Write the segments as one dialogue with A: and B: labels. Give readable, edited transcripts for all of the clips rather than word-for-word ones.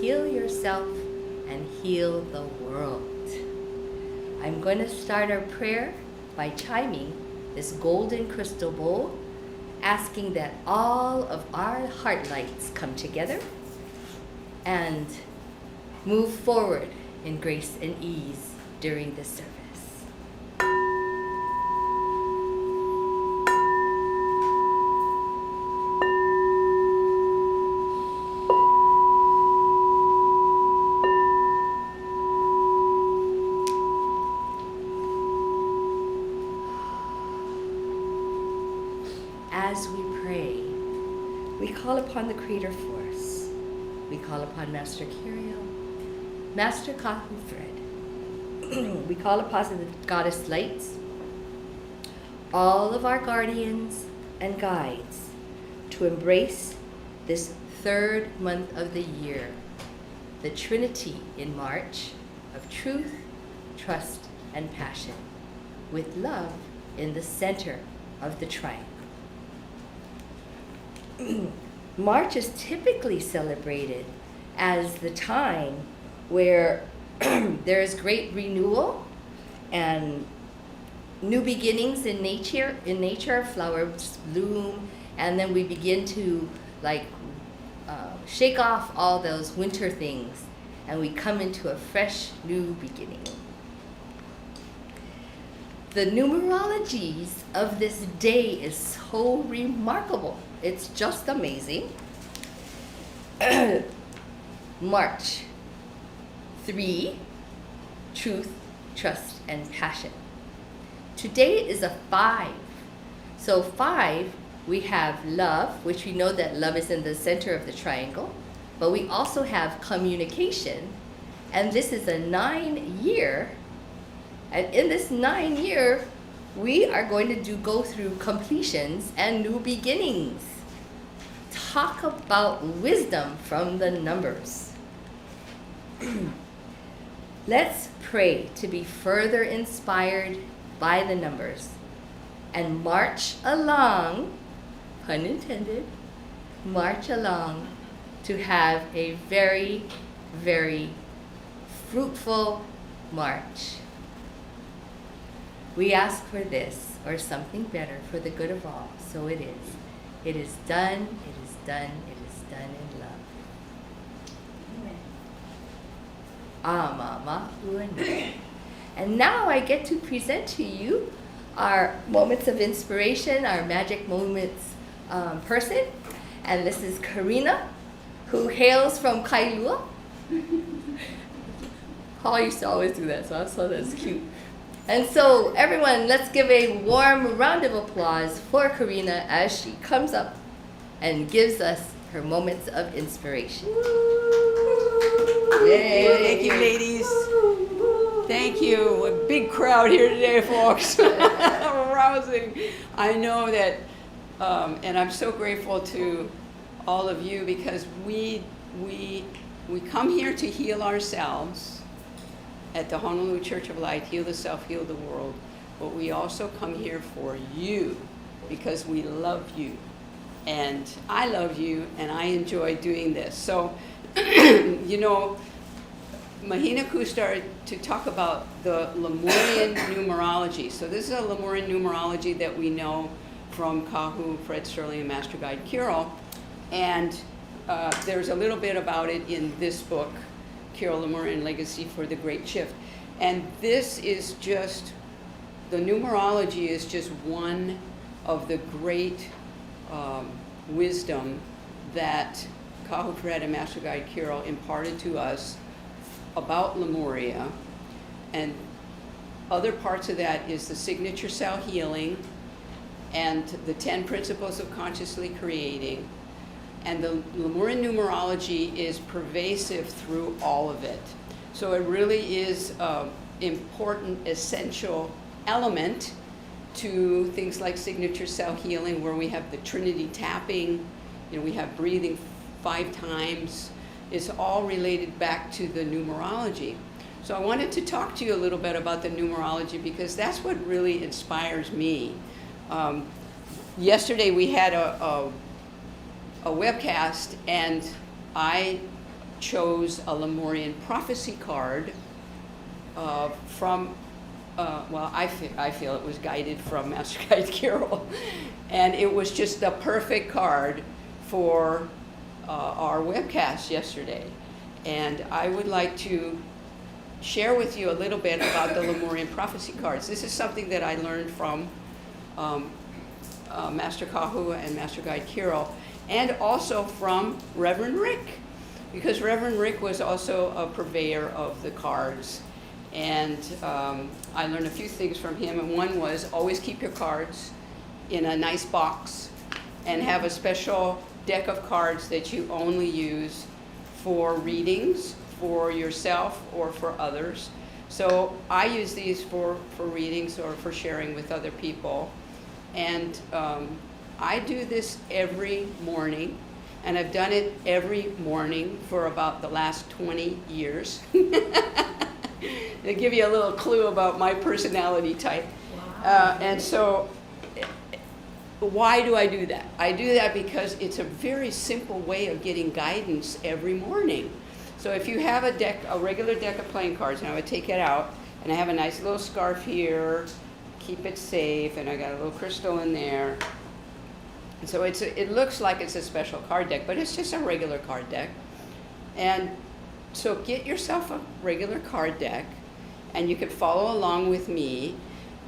A: heal yourself and heal the world. I'm going to start our prayer by chiming this golden crystal bowl, asking that all of our heart lights come together and move forward in grace and ease during this service. As we pray, we call upon the Creator Force. We call upon Master Kirael, Master Kahu Fred. We call upon the Goddess Lights, all of our guardians and guides to embrace this third month of the year, the Trinity in March of truth, trust, and passion, with love in the center of the triangle. March is typically celebrated as the time where there is great renewal and new beginnings in nature. Flowers bloom, and then we begin to shake off all those winter things, and we come into a fresh new beginning. The numerologies of this day is so remarkable. It's just amazing. March, 3, truth, trust, and passion. Today is a 5. So 5, we have love, which we know that love is in the center of the triangle, but we also have communication, and this is a 9-year. And in this 9-year, we are going to go through completions and new beginnings. Talk about wisdom from the numbers. Let's pray to be further inspired by the numbers and march along, pun intended, march along to have a very, very fruitful March. We ask for this or something better for the good of all, so it is. It is done, it is done, it is done in love. Amen. And now I get to present to you our moments of inspiration, our magic moments person. And this is Karina, who hails from Kailua. Paul used to always do that, so I thought that's cute. And so everyone, let's give a warm round of applause for Karina as she comes up and gives us her moments of inspiration.
B: Yay. Thank you, ladies. Thank you. A big crowd here today, folks. Rousing. I know that, and I'm so grateful to all of you because we come here to heal ourselves at the Honolulu Church of Light, heal the self, heal the world. But we also come here for you because we love you. And I love you, and I enjoy doing this. So, you know, Mahina-ku started to talk about the Lemurian numerology. So this is a Lemurian numerology that we know from Kahu Fred Sterling and Master Guide Kirael. And there's a little bit about it in this book, Kirael, Lemurian Legacy for the Great Shift. And this is just, the numerology is just one of the great wisdom that Kahu Fred and Master Guide Kirael imparted to us about Lemuria. And other parts of that is the signature cell healing and the 10 principles of consciously creating. And the Lemurian numerology is pervasive through all of it. So it really is an important, essential element to things like signature cell healing, where we have the Trinity tapping, you know, we have breathing 5 times. It's all related back to the numerology. So I wanted to talk to you a little bit about the numerology because that's what really inspires me. Yesterday we had a webcast, and I chose a Lemurian prophecy card from, I feel it was guided from Master Guide Kirael. And it was just the perfect card for our webcast yesterday. And I would like to share with you a little bit about the Lemurian prophecy cards. This is something that I learned from Master Kahu and Master Guide Kirael, and also from Reverend Rick, because Reverend Rick was also a purveyor of the cards. And I learned a few things from him, and one was always keep your cards in a nice box and have a special deck of cards that you only use for readings for yourself or for others. So I use these for readings or for sharing with other people. And I do this every morning, and I've done it every morning for about the last 20 years. To give you a little clue about my personality type.
A: Wow.
B: And so why do I do that? I do that because it's a very simple way of getting guidance every morning. So if you have a regular deck of playing cards, and I would take it out, and I have a nice little scarf here, keep it safe, and I got a little crystal in there. And so it looks like it's a special card deck, but it's just a regular card deck. And so get yourself a regular card deck, and you can follow along with me.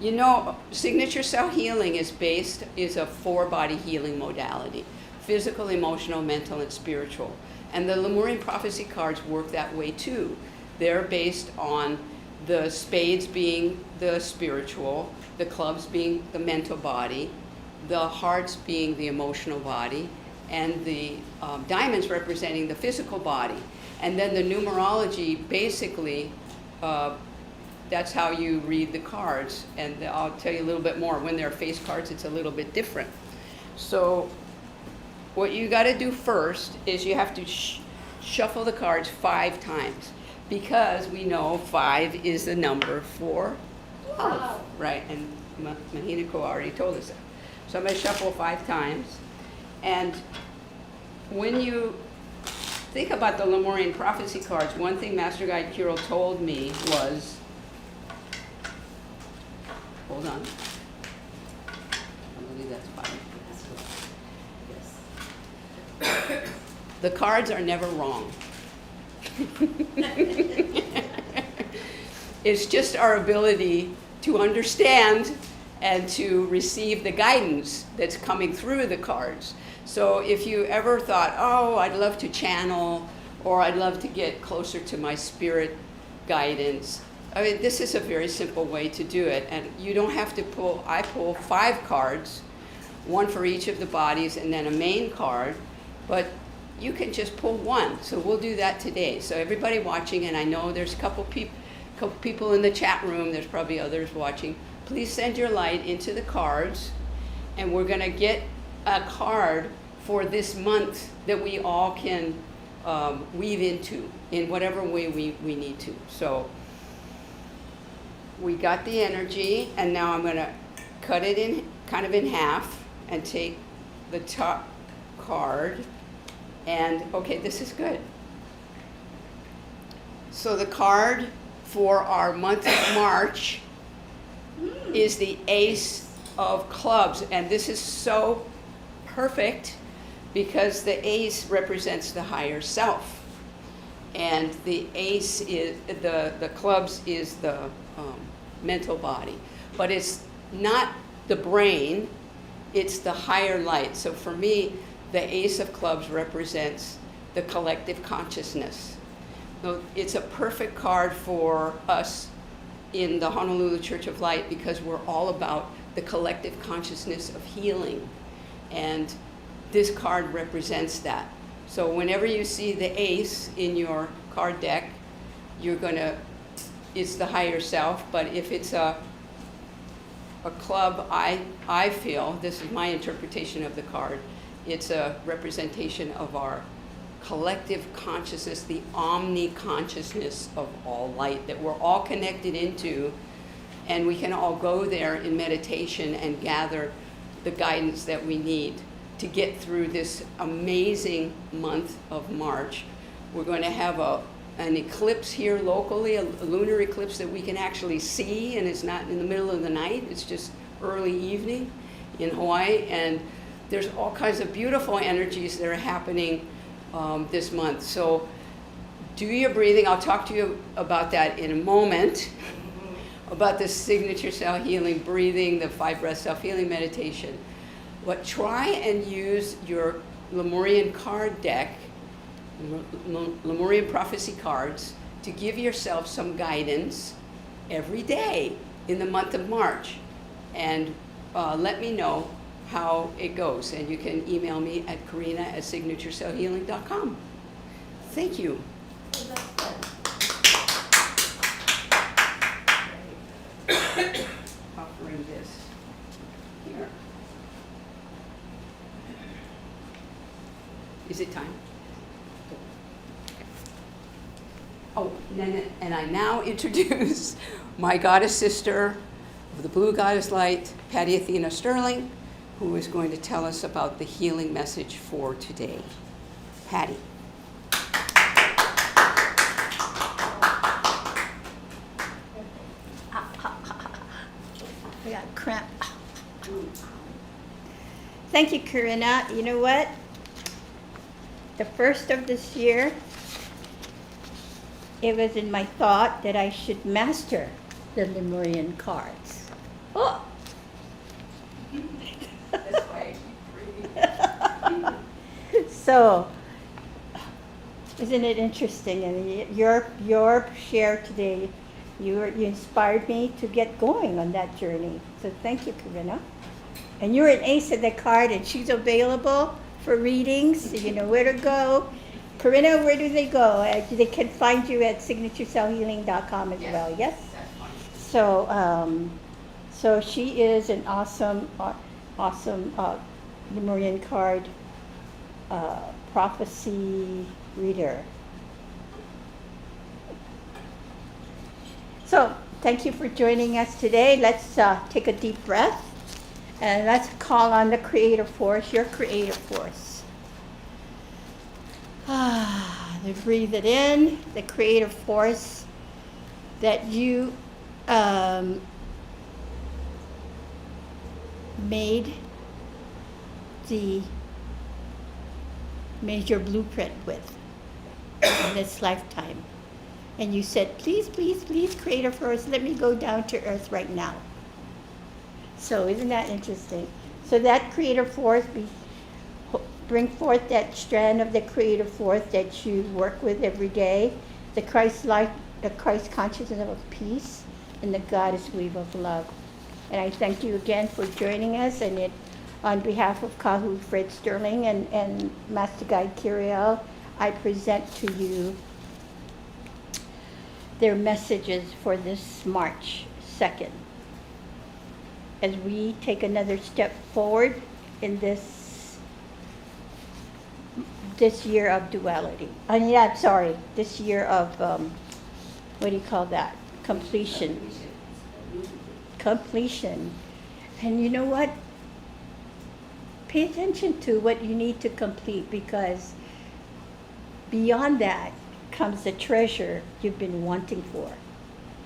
B: You know, signature cell healing is a 4-body healing modality: physical, emotional, mental, and spiritual. And the Lemurian prophecy cards work that way too. They're based on the spades being the spiritual, the clubs being the mental body, the hearts being the emotional body, and the diamonds representing the physical body. And then the numerology, basically, that's how you read the cards. And I'll tell you a little bit more. When they're face cards, it's a little bit different. So what you got to do first is you have to shuffle the cards 5 times, because we know 5 is the number for love, right? And Mahinako already told us that. So I'm going to shuffle 5 times. And when you think about the Lemurian prophecy cards, one thing Master Guide Kirael told me was, hold on. I believe that's 5. Yes. The cards are never wrong. It's just our ability to understand and to receive the guidance that's coming through the cards. So if you ever thought, oh, I'd love to channel, or I'd love to get closer to my spirit guidance, I mean, this is a very simple way to do it. And you don't have to I pull 5 cards, 1 for each of the bodies, and then a main card, but you can just pull 1. So we'll do that today. So everybody watching, and I know there's a couple people in the chat room, there's probably others watching, please send your light into the cards, and we're going to get a card for this month that we all can weave into in whatever way we need to. So we got the energy, and now I'm going to cut it in kind of in half and take the top card. And okay, this is good. So the card for our month of March is the Ace of Clubs, and this is so perfect because the ace represents the higher self, and the ace is the clubs is the mental body, but it's not the brain, it's the higher light. So for me, the Ace of Clubs represents the collective consciousness. So it's a perfect card for us in the Honolulu Church of Light, because we're all about the collective consciousness of healing. And this card represents that. So whenever you see the ace in your card deck, it's the higher self. But if it's a club, I feel, this is my interpretation of the card, it's a representation of our collective consciousness, the omni-consciousness of all light that we're all connected into, and we can all go there in meditation and gather the guidance that we need to get through this amazing month of March, We're going to have an eclipse here locally, a lunar eclipse that we can actually see, and it's not in the middle of the night, it's just early evening in Hawaii. And there's all kinds of beautiful energies that are happening this month. So do your breathing. I'll talk to you about that in a moment, about the signature self-healing breathing, the 5-breath self-healing meditation. But try and use your Lemurian card deck, Lemurian prophecy cards, to give yourself some guidance every day in the month of March. And let me know how it goes. And you can email me at karina@signatureselfhealing.com. Thank you. Offering this here. Is it time? Oh, and I now introduce my goddess sister of the Blue Goddess Light, Patty Athena Sterling, who is going to tell us about the healing message for today. Patty.
C: I got cramp. Thank you, Karina. You know what? The first of this year, it was in my thought that I should master the Lemurian cards. Oh!
B: That's why I keep
C: So, isn't it interesting? And your share today, you inspired me to get going on that journey. So thank you, Karina. And you're an ace of the card, and she's available for readings. So you know where to go. Karina, where do they go? They can find you at signatureselfhealing.com as well. Yes.
B: That's fine.
C: So she is an awesome Lemurian card prophecy reader. So thank you for joining us today. Let's take a deep breath and let's call on the creative force, your creative force. Breathe it in, the creative force that you made your blueprint with in this lifetime. And you said, please, please, please, creative force, let me go down to earth right now. So isn't that interesting? So that creative force, bring forth that strand of the creative force that you work with every day, the Christ life, the Christ consciousness of peace, and the goddess weave of love. And I thank you again for joining us, and on behalf of Kahu Fred Sterling and Master Guide Kirael, I present to you their messages for this March 2nd. As we take another step forward in this year of duality. This year of, what do you call that? Completion. And you know what? Pay attention to what you need to complete, because beyond that comes the treasure you've been wanting for.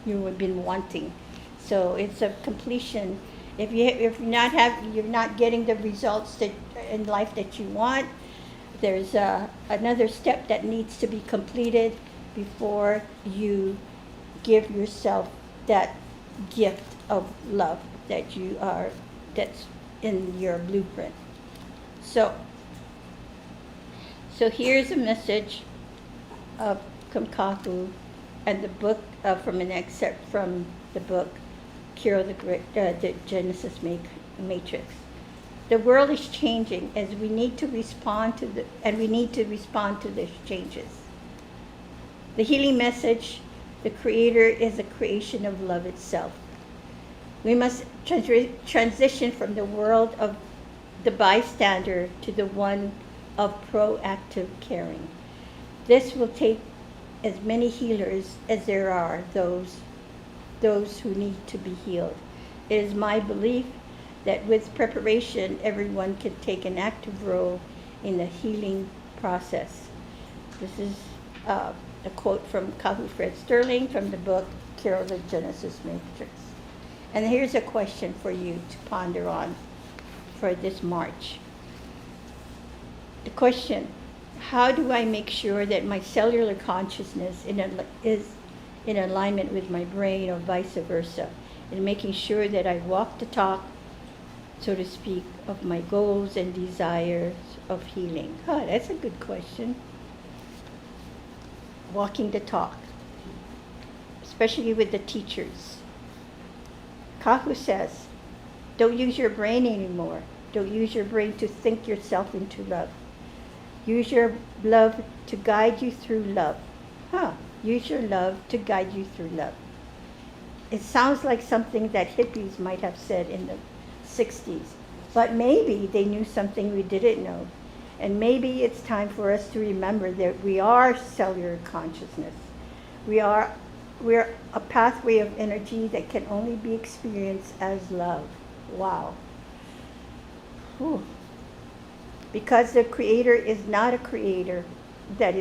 C: You've been wanting. So it's a completion. If you're not getting the results that in life that you want, there's another step that needs to be completed before you give yourself that gift of love that's in your blueprint. So here's a message from Kahu, and the book from an excerpt from the book Kirael the Genesis Matrix. The world is changing, as we need to respond to these changes. The healing message: the Creator is a creation of love itself. We must transition from the world of the bystander to the one of proactive caring. This will take as many healers as there are those who need to be healed. It is my belief that with preparation, everyone can take an active role in the healing process. This is a quote from Kahu Fred Sterling from the book Kirael, the Genesis Matrix. And here's a question for you to ponder on for this March. The question, how do I make sure that my cellular consciousness is in alignment with my brain or vice versa, and making sure that I walk the talk, so to speak, of my goals and desires of healing? Oh, that's a good question. Walking the talk, especially with the teachers. Kahu says, don't use your brain anymore. Don't use your brain to think yourself into love. Use your love to guide you through love. Use your love to guide you through love. It sounds like something that hippies might have said in the 60s. But maybe they knew something we didn't know. And maybe it's time for us to remember that we are cellular consciousness. We're a pathway of energy that can only be experienced as love. Wow. Whew. Because the Creator is not a creator that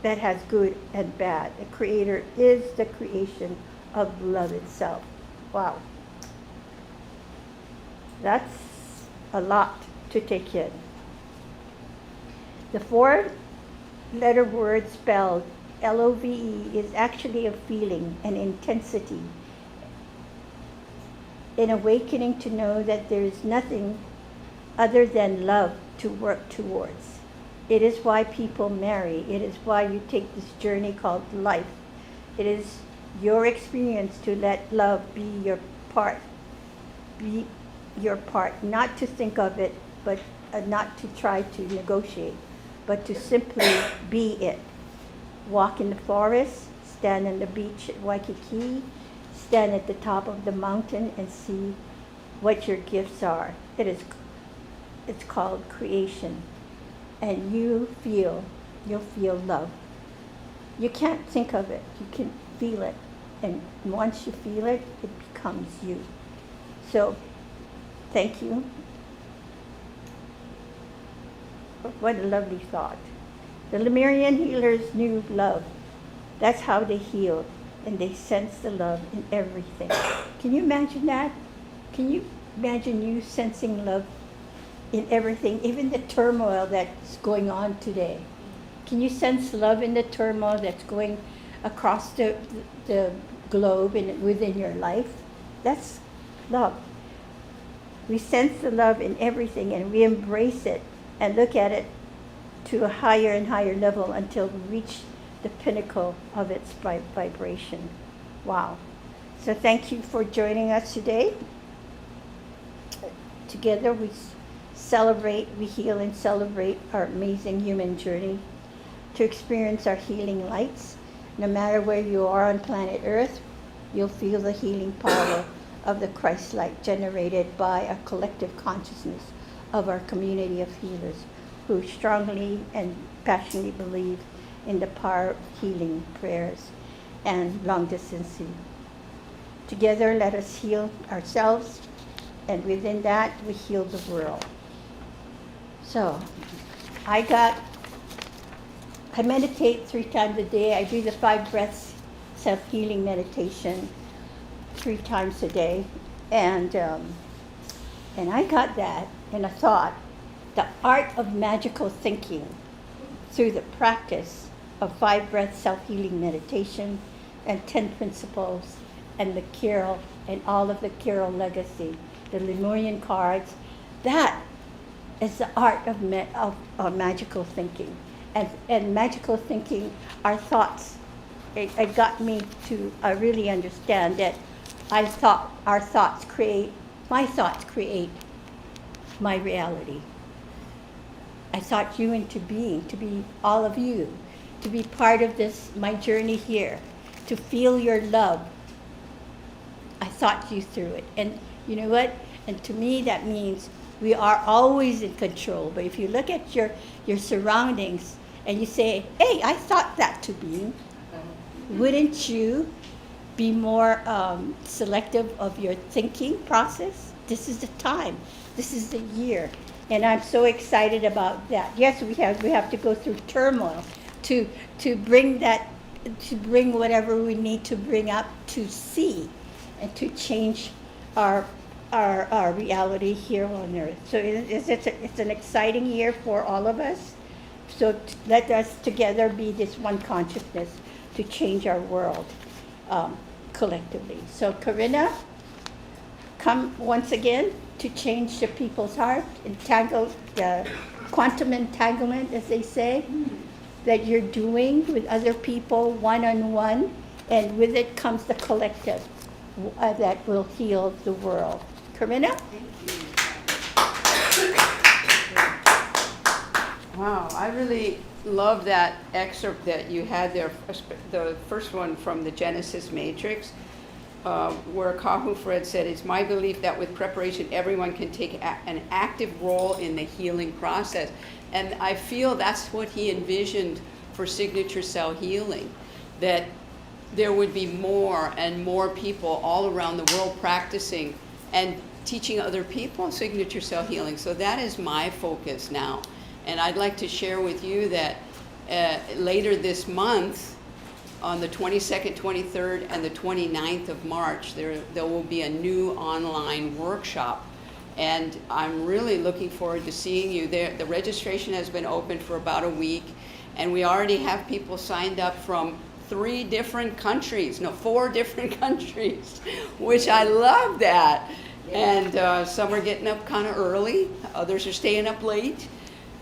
C: has good and bad. The Creator is the creation of love itself. Wow. That's a lot to take in. The 4-letter word spelled LOVE is actually a feeling, an intensity, an awakening to know that there is nothing other than love to work towards. It is why people marry. It is why you take this journey called life. It is your experience to let love be your part. Be your part, not to think of it, but not to try to negotiate, but to simply be it. Walk in the forest, stand on the beach at Waikiki, stand at the top of the mountain and see what your gifts are. It's called creation. And you'll feel love. You can't think of it, you can feel it. And once you feel it, it becomes you. So, thank you. What a lovely thought. The Lemurian healers knew love. That's how they healed, and they sensed the love in everything. Can you imagine that? Can you imagine you sensing love in everything, even the turmoil that's going on today? Can you sense love in the turmoil that's going across the globe and within your life? That's love. We sense the love in everything, and we embrace it and look at it to a higher and higher level until we reach the pinnacle of its vibration. Wow. So thank you for joining us today. Together we celebrate, we heal and celebrate our amazing human journey to experience our healing lights. No matter where you are on planet Earth, you'll feel the healing power of the Christ light generated by a collective consciousness of our community of healers who strongly and passionately believe in the power of healing prayers and long distance. Together, let us heal ourselves, and within that, we heal the world. So, I meditate 3 times a day. I do the 5 breaths self-healing meditation 3 times a day, and I got that, and I thought, the art of magical thinking through the practice of 5 breath self-healing meditation and 10 principles and the Kirael and all of the Kirael legacy, the Lemurian cards, that is the art of magical thinking. And magical thinking, our thoughts, it got me to really understand that my thoughts create my reality. I thought you into being, to be all of you, to be part of this, my journey here, to feel your love. I thought you through it. And you know what? And to me, that means we are always in control. But if you look at your surroundings and you say, hey, I thought that to be, wouldn't you be more selective of your thinking process? This is the time. This is the year. And I'm so excited about that. Yes, we have to go through turmoil, to bring that, to bring whatever we need to bring up to see, and to change our reality here on earth. So it's an exciting year for all of us. So let us together be this one consciousness to change our world collectively. So Karina, come once again to change the people's heart, entangle the quantum entanglement, as they say, that you're doing with other people one-on-one, and with it comes the collective that will heal the world. Karina?
B: Wow, I really love that excerpt that you had there, the first one from the Genesis Matrix, where Kahu Fred said, "It's my belief that with preparation, everyone can take an active role in the healing process." And I feel that's what he envisioned for signature cell healing, that there would be more and more people all around the world practicing and teaching other people signature cell healing. So that is my focus now. And I'd like to share with you that later this month, on the 22nd, 23rd, and the 29th of March, there will be a new online workshop. And I'm really looking forward to seeing you there. The registration has been open for about a week, and we already have people signed up from 4 different countries, which I love that. And some are getting up kind of early, others are staying up late.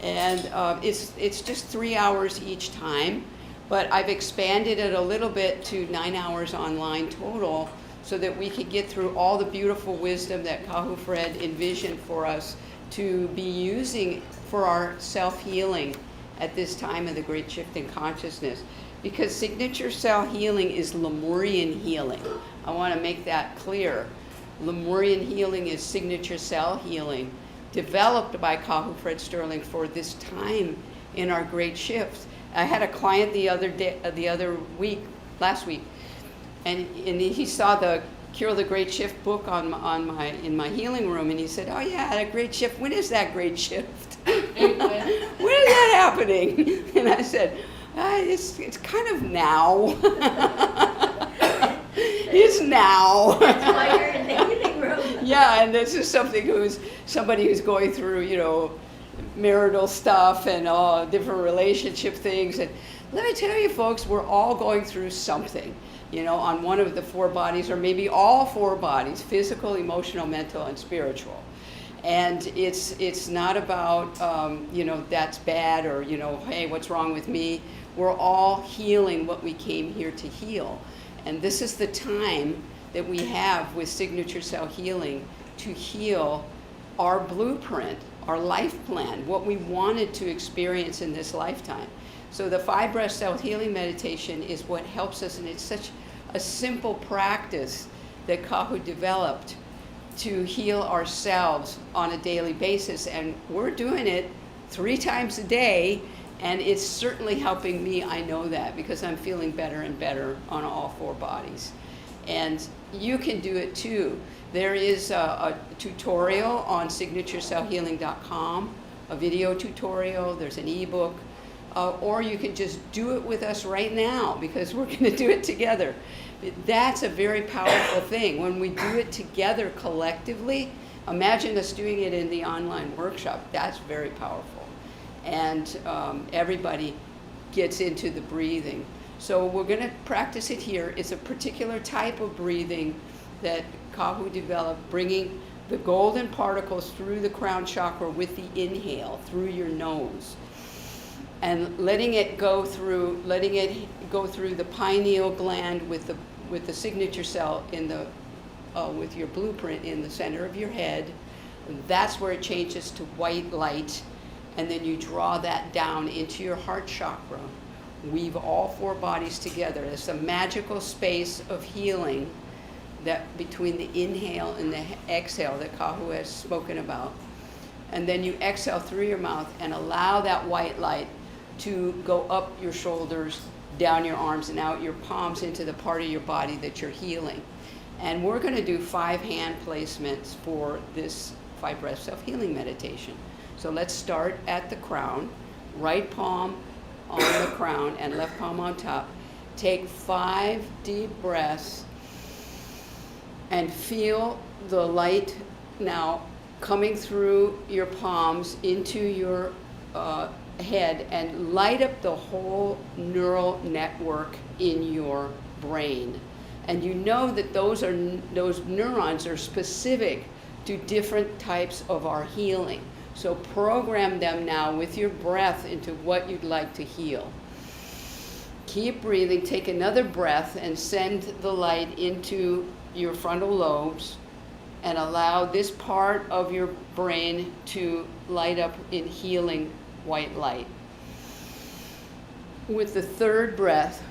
B: And it's just 3 hours each time, but I've expanded it a little bit to 9 hours online total, so that we could get through all the beautiful wisdom that Kahu Fred envisioned for us to be using for our self-healing at this time of the great shift in consciousness. Because signature cell healing is Lemurian healing. I want to make that clear. Lemurian healing is signature cell healing, developed by Kahu Fred Sterling for this time in our great shift. I had a client last week, and he saw the Kirael the Great Shift book in my healing room, and he said, "Oh yeah, a great shift. When is that great shift? When is that happening?" And I said, "It's kind of now." It's now.
C: That's why you're in the healing room.
B: Yeah, and this is somebody who's going through, marital stuff and different relationship things. And let me tell you, folks, we're all going through something, on one of the 4 bodies, or maybe all 4 bodies: physical, emotional, mental, and spiritual. And it's not about, that's bad, or, hey, what's wrong with me? We're all healing what we came here to heal. And this is the time that we have with signature cell healing to heal our blueprint, our life plan, what we wanted to experience in this lifetime. So the 5 breath cell healing meditation is what helps us, and it's such a simple practice that Kahu developed to heal ourselves on a daily basis. And we're doing it 3 times a day, and it's certainly helping me. I know that, because I'm feeling better and better on all 4 bodies. And you can do it too. There is a tutorial on signaturecellhealing.com, a video tutorial, there's an ebook, or you can just do it with us right now, because we're going to do it together. That's a very powerful thing. When we do it together collectively, imagine us doing it in the online workshop. That's very powerful. And everybody gets into the breathing. So we're going to practice it here. It's a particular type of breathing that Kahu developed, bringing the golden particles through the crown chakra with the inhale through your nose, and letting it go through the pineal gland with the signature cell with your blueprint in the center of your head. That's where it changes to white light. And then you draw that down into your heart chakra. Weave all 4 bodies together. It's a magical space of healing that between the inhale and the exhale that Kahu has spoken about. And then you exhale through your mouth and allow that white light to go up your shoulders, down your arms, and out your palms into the part of your body that you're healing. And we're going to do 5 hand placements for this 5 breath self-healing meditation. So let's start at the crown, right palm on the crown and left palm on top. Take 5 deep breaths and feel the light now coming through your palms into your head and light up the whole neural network in your brain. And you know that those neurons are specific to different types of our healing. So program them now with your breath into what you'd like to heal. Keep breathing, take another breath and send the light into your frontal lobes and allow this part of your brain to light up in healing white light. With the third breath,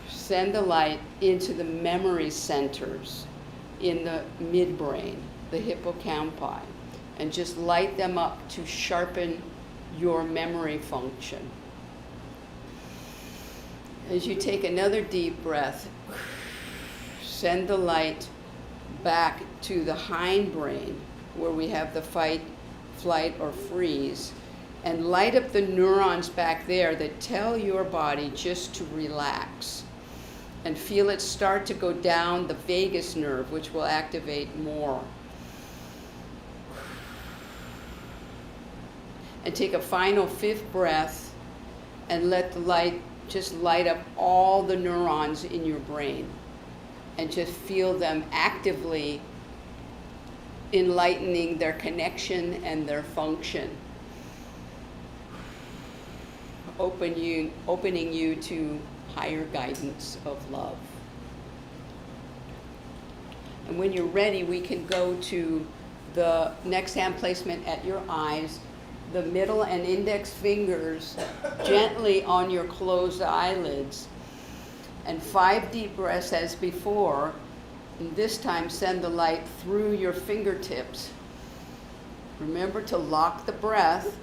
B: send the light into the memory centers in the midbrain, the hippocampi, and just light them up to sharpen your memory function. As you take another deep breath, send the light back to the hindbrain where we have the fight, flight, or freeze, and light up the neurons back there that tell your body just to relax. And feel it start to go down the vagus nerve, which will activate more. And take a final 5th breath and let the light just light up all the neurons in your brain. And just feel them actively enlightening their connection and their function. Opening you to higher guidance of love. And when you're ready, we can go to the next hand placement at your eyes, the middle and index fingers gently on your closed eyelids, and 5 deep breaths as before. And this time send the light through your fingertips. Remember to lock the breath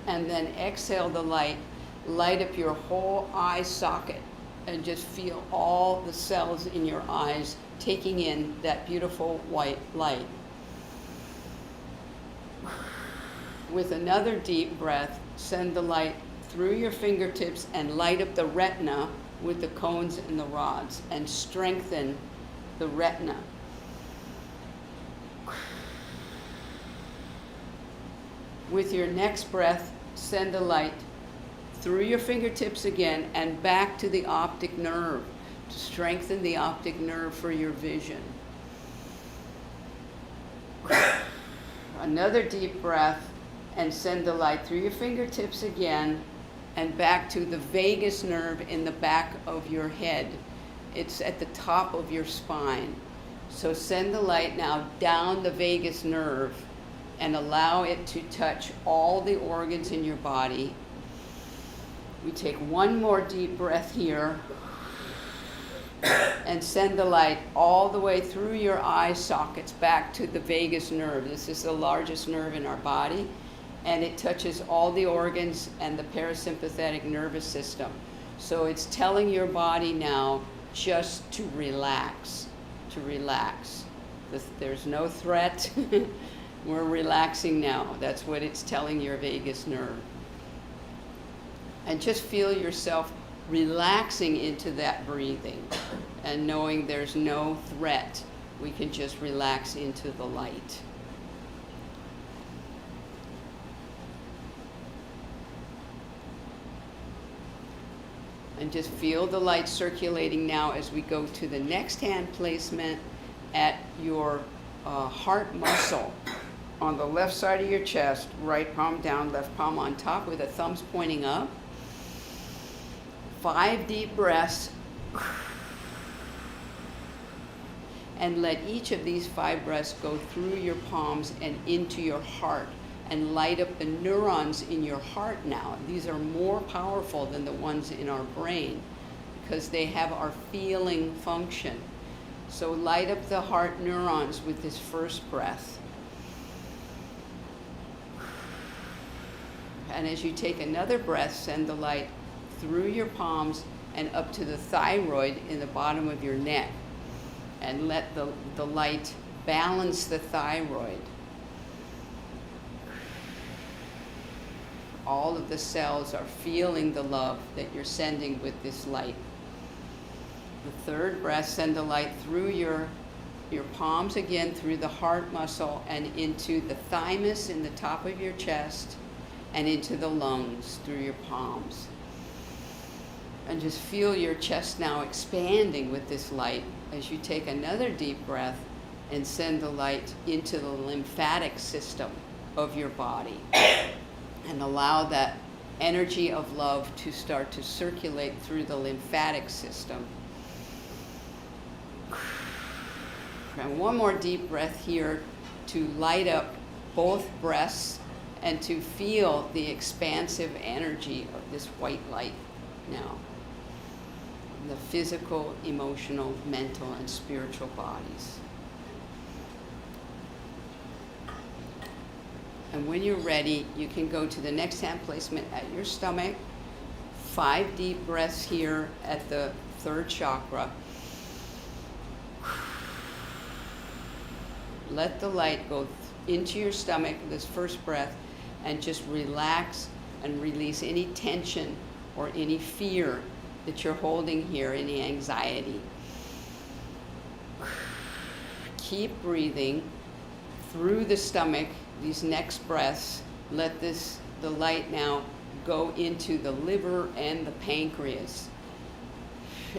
B: and then exhale the light. Light up your whole eye socket and just feel all the cells in your eyes taking in that beautiful white light. With another deep breath, send the light through your fingertips and light up the retina with the cones and the rods and strengthen the retina. With your next breath, send the light through your fingertips again and back to the optic nerve to strengthen the optic nerve for your vision. Another deep breath and send the light through your fingertips again and back to the vagus nerve in the back of your head. It's at the top of your spine. So send the light now down the vagus nerve and allow it to touch all the organs in your body. We take one more deep breath here and send the light all the way through your eye sockets back to the vagus nerve. This is the largest nerve in our body, and it touches all the organs and the parasympathetic nervous system. So it's telling your body now just to relax, to relax. There's no threat. We're relaxing now. That's what it's telling your vagus nerve. And just feel yourself relaxing into that breathing and knowing there's no threat. We can just relax into the light. And just feel the light circulating now as we go to the next hand placement at your heart muscle on the left side of your chest, right palm down, left palm on top with the thumbs pointing up. 5 deep breaths. And let each of these 5 breaths go through your palms and into your heart and light up the neurons in your heart now. These are more powerful than the ones in our brain because they have our feeling function. So light up the heart neurons with this first breath. And as you take another breath, send the light through your palms and up to the thyroid in the bottom of your neck. And let the light balance the thyroid. all of the cells are feeling the love that you're sending with this light. The third breath, send the light through your palms again, through the heart muscle and into the thymus in the top of your chest and into the lungs through your palms. And just feel your chest now expanding with this light as you take another deep breath and send the light into the lymphatic system of your body. And allow that energy of love to start to circulate through the lymphatic system. And one more deep breath here to light up both breasts and to feel the expansive energy of this white light now. The physical, emotional, mental, and spiritual bodies. And when you're ready, you can go to the next hand placement at your stomach. 5 deep breaths here at the third chakra. Let the light go into your stomach, this first breath, and just relax and release any tension or any fear that you're holding here, any anxiety. Keep breathing through the stomach. These next breaths, let the light now go into the liver and the pancreas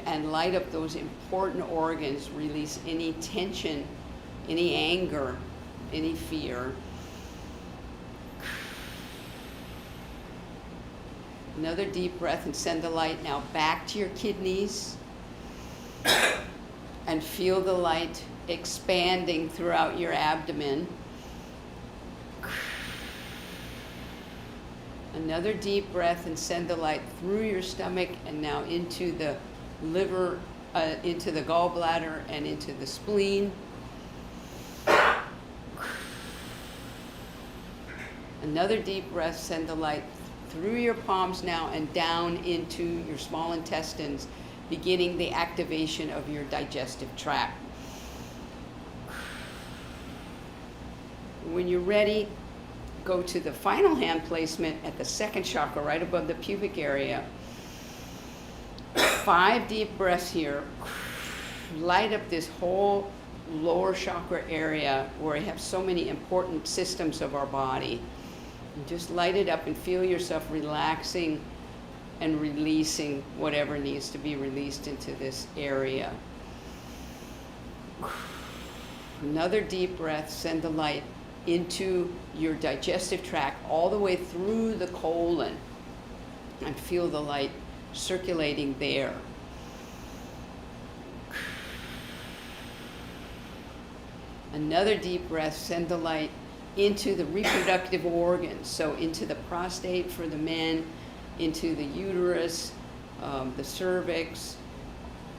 B: and light up those important organs, release any tension, any anger, any fear. Another deep breath and send the light now back to your kidneys and feel the light expanding throughout your abdomen. Another deep breath and send the light through your stomach and now into the liver, into the gallbladder and into the spleen. Another deep breath, send the light through your palms now and down into your small intestines, beginning the activation of your digestive tract. When you're ready, go to the final hand placement at the second chakra, right above the pubic area. 5 deep breaths here. Light up this whole lower chakra area where we have so many important systems of our body. And just light it up and feel yourself relaxing and releasing whatever needs to be released into this area. Another deep breath, send the light into your digestive tract all the way through the colon and feel the light circulating there. Another deep breath, send the light into the reproductive organs, so into the prostate for the men, into the uterus, the cervix,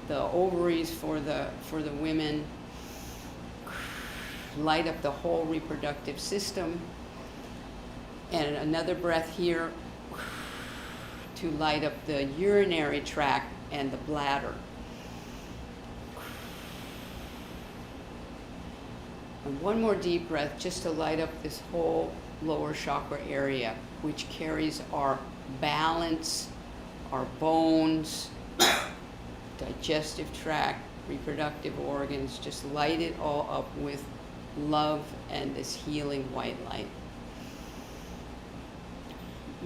B: the ovaries for the women. Light up the whole reproductive system. And another breath here to light up the urinary tract and the bladder. And one more deep breath just to light up this whole lower chakra area, which carries our balance, our bones, digestive tract, reproductive organs. Just light it all up with love and this healing white light.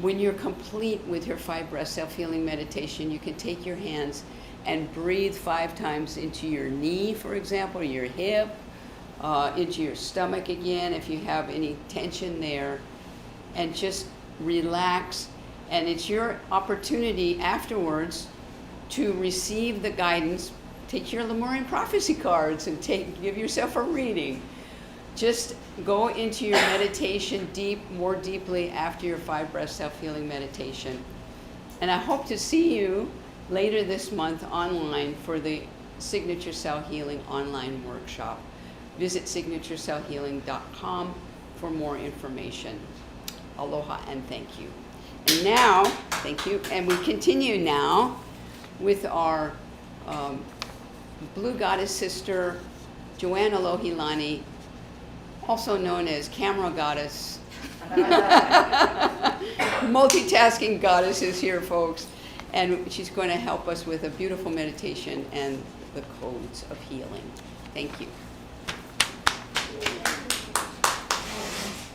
B: When you're complete with your 5 breath self-healing meditation, you can take your hands and breathe 5 times into your knee, for example, or your hip, into your stomach again if you have any tension there, and just relax. And it's your opportunity afterwards to receive the guidance. Take your Lemurian prophecy cards and give yourself a reading. Just go into your meditation more deeply after your 5 breath self-healing meditation. And I hope to see you later this month online for the Signature Cell Healing online workshop. Visit signaturecellhealing.com for more information. Aloha and thank you. And now, thank you, and we continue now with our Blue Goddess sister, Joanna Lohilani, also known as Camera Goddess, multitasking goddess is here, folks. And she's going to help us with a beautiful meditation and the codes of healing. Thank you.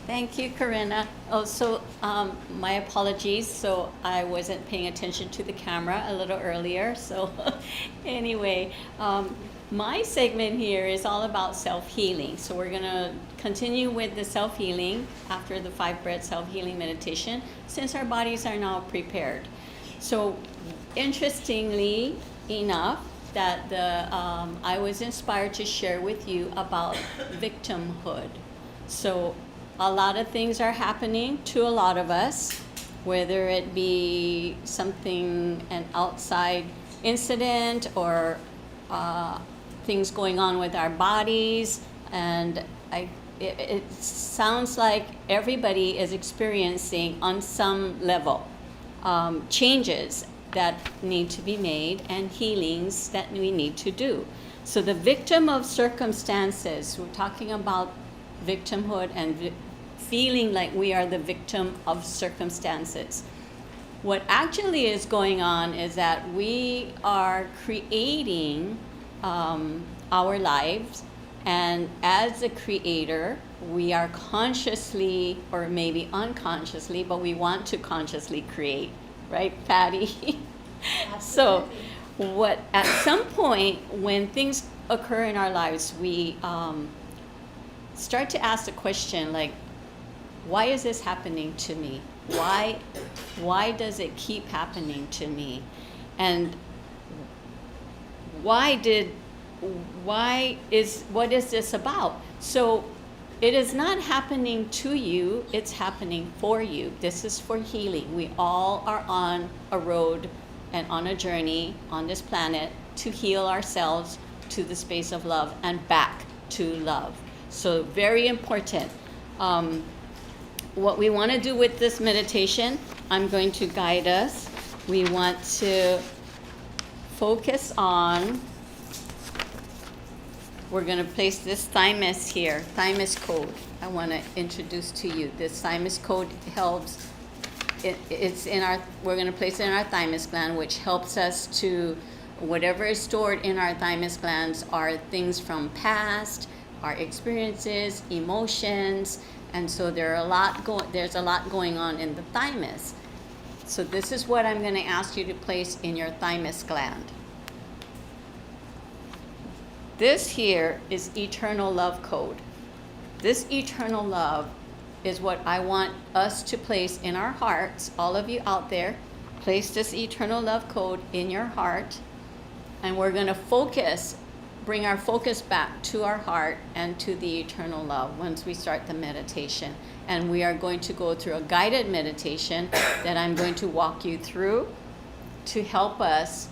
D: Thank you, Corinna. Also, my apologies. So I wasn't paying attention to the camera a little earlier. So anyway, my segment here is all about self-healing. So we're going to continue with the self-healing after the 5 breath self-healing meditation, since our bodies are now prepared. So interestingly enough, that I was inspired to share with you about victimhood. So a lot of things are happening to a lot of us, whether it be something, an outside incident, or things going on with our bodies. And it sounds like everybody is experiencing on some level changes that need to be made and healings that we need to do. So the victim of circumstances, we're talking about victimhood and feeling like we are the victim of circumstances. What actually is going on is that we are creating our lives, and as a creator, we are consciously, or maybe unconsciously, but we want to consciously create, right, Patty? So at some point when things occur in our lives, we start to ask the question, like, why is this happening to me? Why does it keep happening to me? And what is this about? So it is not happening to you, it's happening for you. This is for healing. We all are on a road and on a journey on this planet to heal ourselves to the space of love and back to love. So very important. What we want to do with this meditation, I'm going to guide us. We want to focus on, we're going to place this thymus here, thymus code. I want to introduce to you. This thymus code helps, we're going to place it in our thymus gland, which helps us to, whatever is stored in our thymus glands are things from past, our experiences, emotions, and so there's a lot going on in the thymus. So this is what I'm going to ask you to place in your thymus gland. This here is eternal love code. This eternal love is what I want us to place in our hearts. All of you out there, place this eternal love code in your heart, and we're going to bring our focus back to our heart and to the eternal love once we start the meditation. And we are going to go through a guided meditation that I'm going to walk you through to help us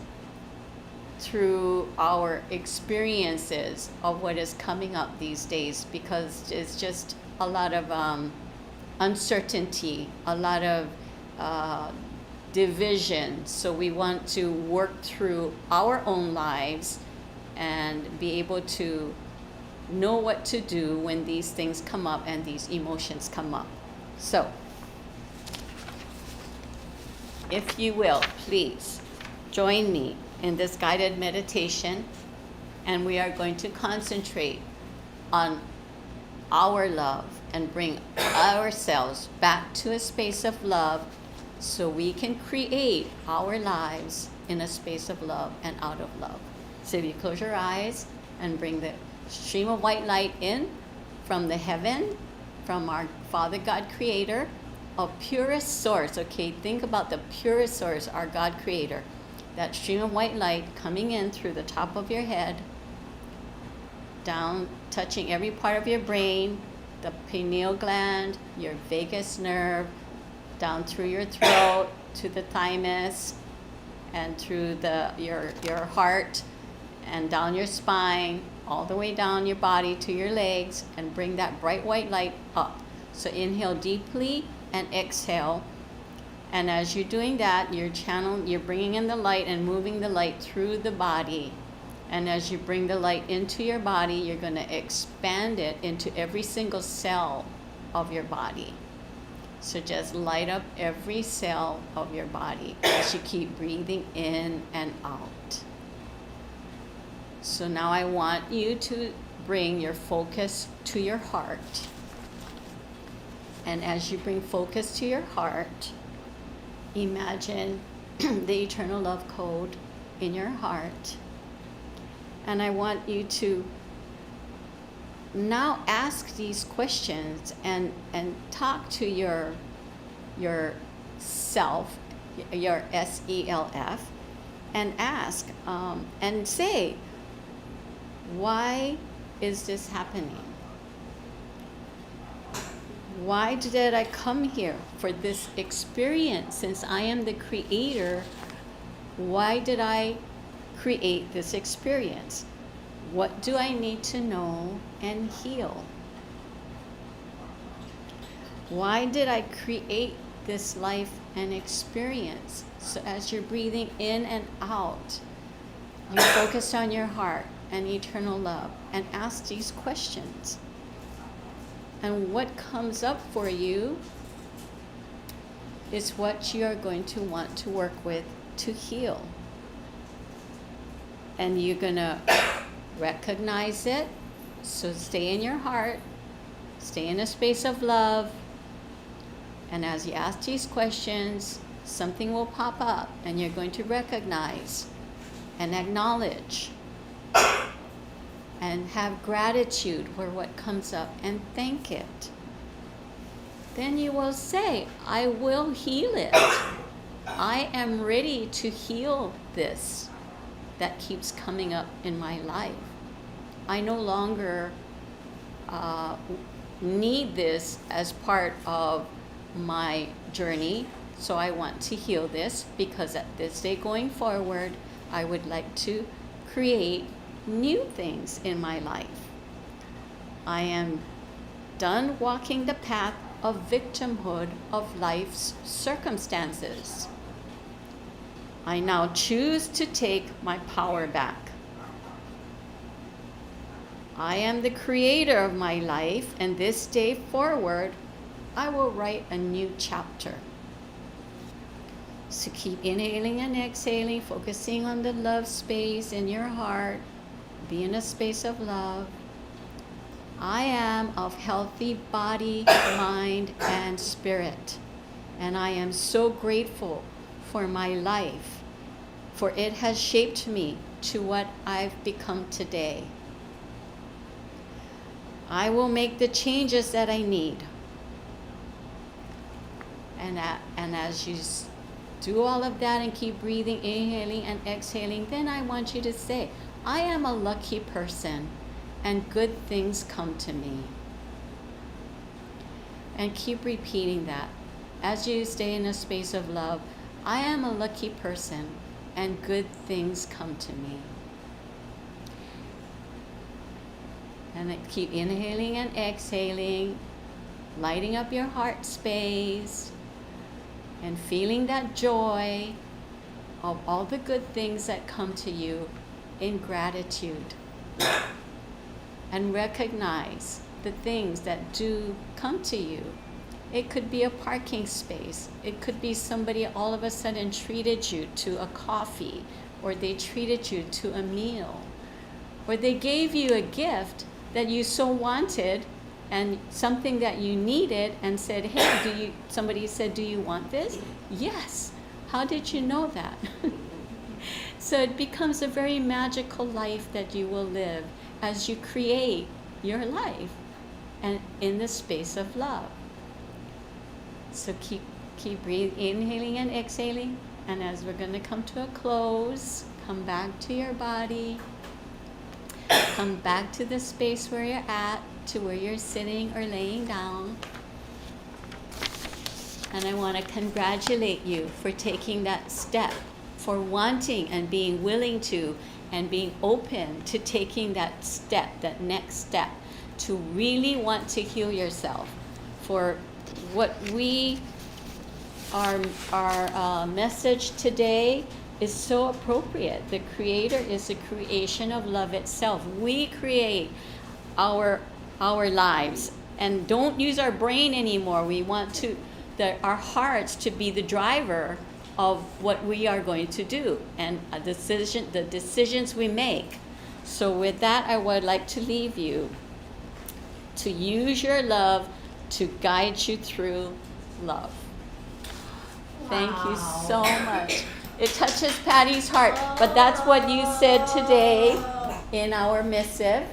D: through our experiences of what is coming up these days, because it's just a lot of uncertainty, a lot of division. So we want to work through our own lives and be able to know what to do when these things come up and these emotions come up. So, if you will, please join me in this guided meditation, and we are going to concentrate on our love and bring ourselves back to a space of love so we can create our lives in a space of love and out of love. So if you close your eyes and bring the stream of white light in from the heaven, from our Father God Creator, of purest source, okay? Think about the purest source, our God Creator. That stream of white light coming in through the top of your head, down, touching every part of your brain, the pineal gland, your vagus nerve, down through your throat, to the thymus, and through your heart, and down your spine, all the way down your body to your legs, and bring that bright white light up. So inhale deeply and exhale. And as you're doing that, you're bringing in the light and moving the light through the body. And as you bring the light into your body, you're going to expand it into every single cell of your body. So just light up every cell of your body as you keep breathing in and out. So now I want you to bring your focus to your heart. And as you bring focus to your heart, imagine the eternal love code in your heart. And I want you to now ask these questions and talk to your self, your SELF, and ask and say, why is this happening? Why did I come here for this experience? Since I am the creator, why did I create this experience? What do I need to know and heal? Why did I create this life and experience? So as you're breathing in and out, you focus on your heart and eternal love and ask these questions. And what comes up for you is what you are going to want to work with to heal. And you're going to recognize it. So stay in your heart, stay in a space of love. And as you ask these questions, something will pop up and you're going to recognize and acknowledge and have gratitude for what comes up and thank it. Then you will say, I will heal it. I am ready to heal this that keeps coming up in my life. I no longer need this as part of my journey, so I want to heal this because at this day going forward, I would like to create new things in my life. I am done walking the path of victimhood of life's circumstances. I now choose to take my power back. I am the creator of my life, and this day forward, I will write a new chapter. So keep inhaling and exhaling, focusing on the love space in your heart. Be in a space of love. I am of healthy body, mind, and spirit. And I am so grateful for my life, for it has shaped me to what I've become today. I will make the changes that I need. And as you do all of that and keep breathing, inhaling and exhaling, then I want you to say, I am a lucky person and good things come to me. And keep repeating that. As you stay in a space of love, I am a lucky person and good things come to me. And then keep inhaling and exhaling, lighting up your heart space and feeling that joy of all the good things that come to you in gratitude. And recognize the things that do come to you. It could be a parking space. It could be somebody all of a sudden treated you to a coffee, or they treated you to a meal, or they gave you a gift that you so wanted and something that you needed and said, hey, somebody said, do you want this? Yes. How did you know that? So it becomes a very magical life that you will live as you create your life and in the space of love. So keep breathing, inhaling and exhaling. And as we're going to come to a close, come back to your body. Come back to the space where you're at, to where you're sitting or laying down. And I want to congratulate you for taking that step, for wanting and being willing to and being open to taking that step, that next step, to really want to heal yourself. For what our message today is so appropriate. The Creator is the creation of love itself. We create our lives and don't use our brain anymore. We want to our hearts to be the driver of what we are going to do and the decisions we make. So with that, I would like to leave you to use your love to guide you through love. Thank you so much. It touches Patty's heart, but that's what you said today in our missive.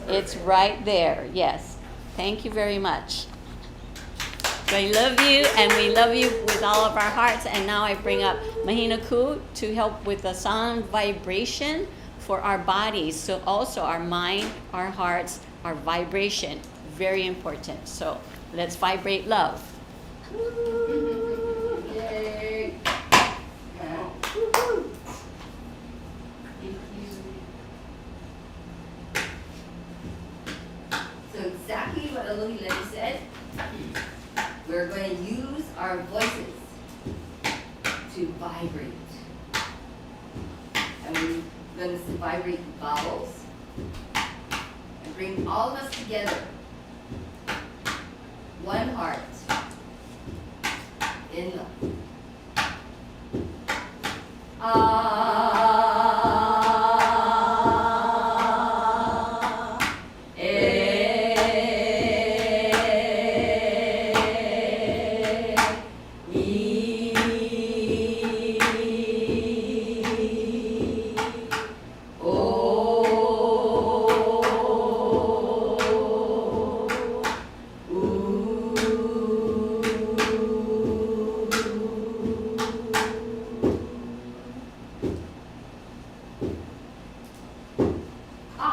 D: It's right there, yes. Thank you very much. I love you, and we love you with all of our hearts. And now I bring up Mahina Ku to help with the sound vibration for our bodies. So also our mind, our hearts, our vibration, very important. So let's vibrate love.
A: Yay. So exactly what Alohilani said, we're going to use our voices to vibrate. And we're going to vibrate vowels and bring all of us together. One heart in love.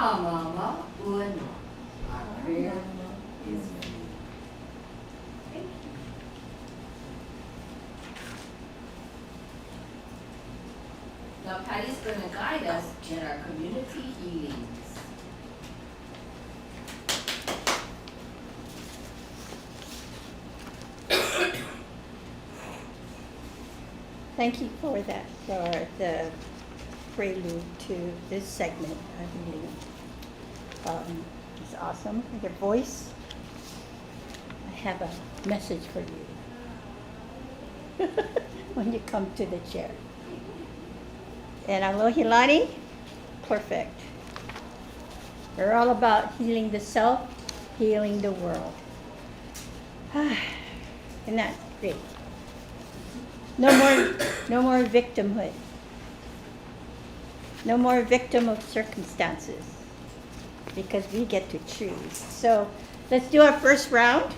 A: Mama, Uno. Our prayer is ready. Thank you. Now Patty's going to guide us in our community healings.
C: Thank you for that, for the prelude to this segment. I really, it's awesome. Your voice. I have a message for you when you come to the chair. And Alohilani, perfect. We're all about healing the self, healing the world. Isn't that great? No more victimhood. No more victim of circumstances, because we get to choose. So let's do our first round.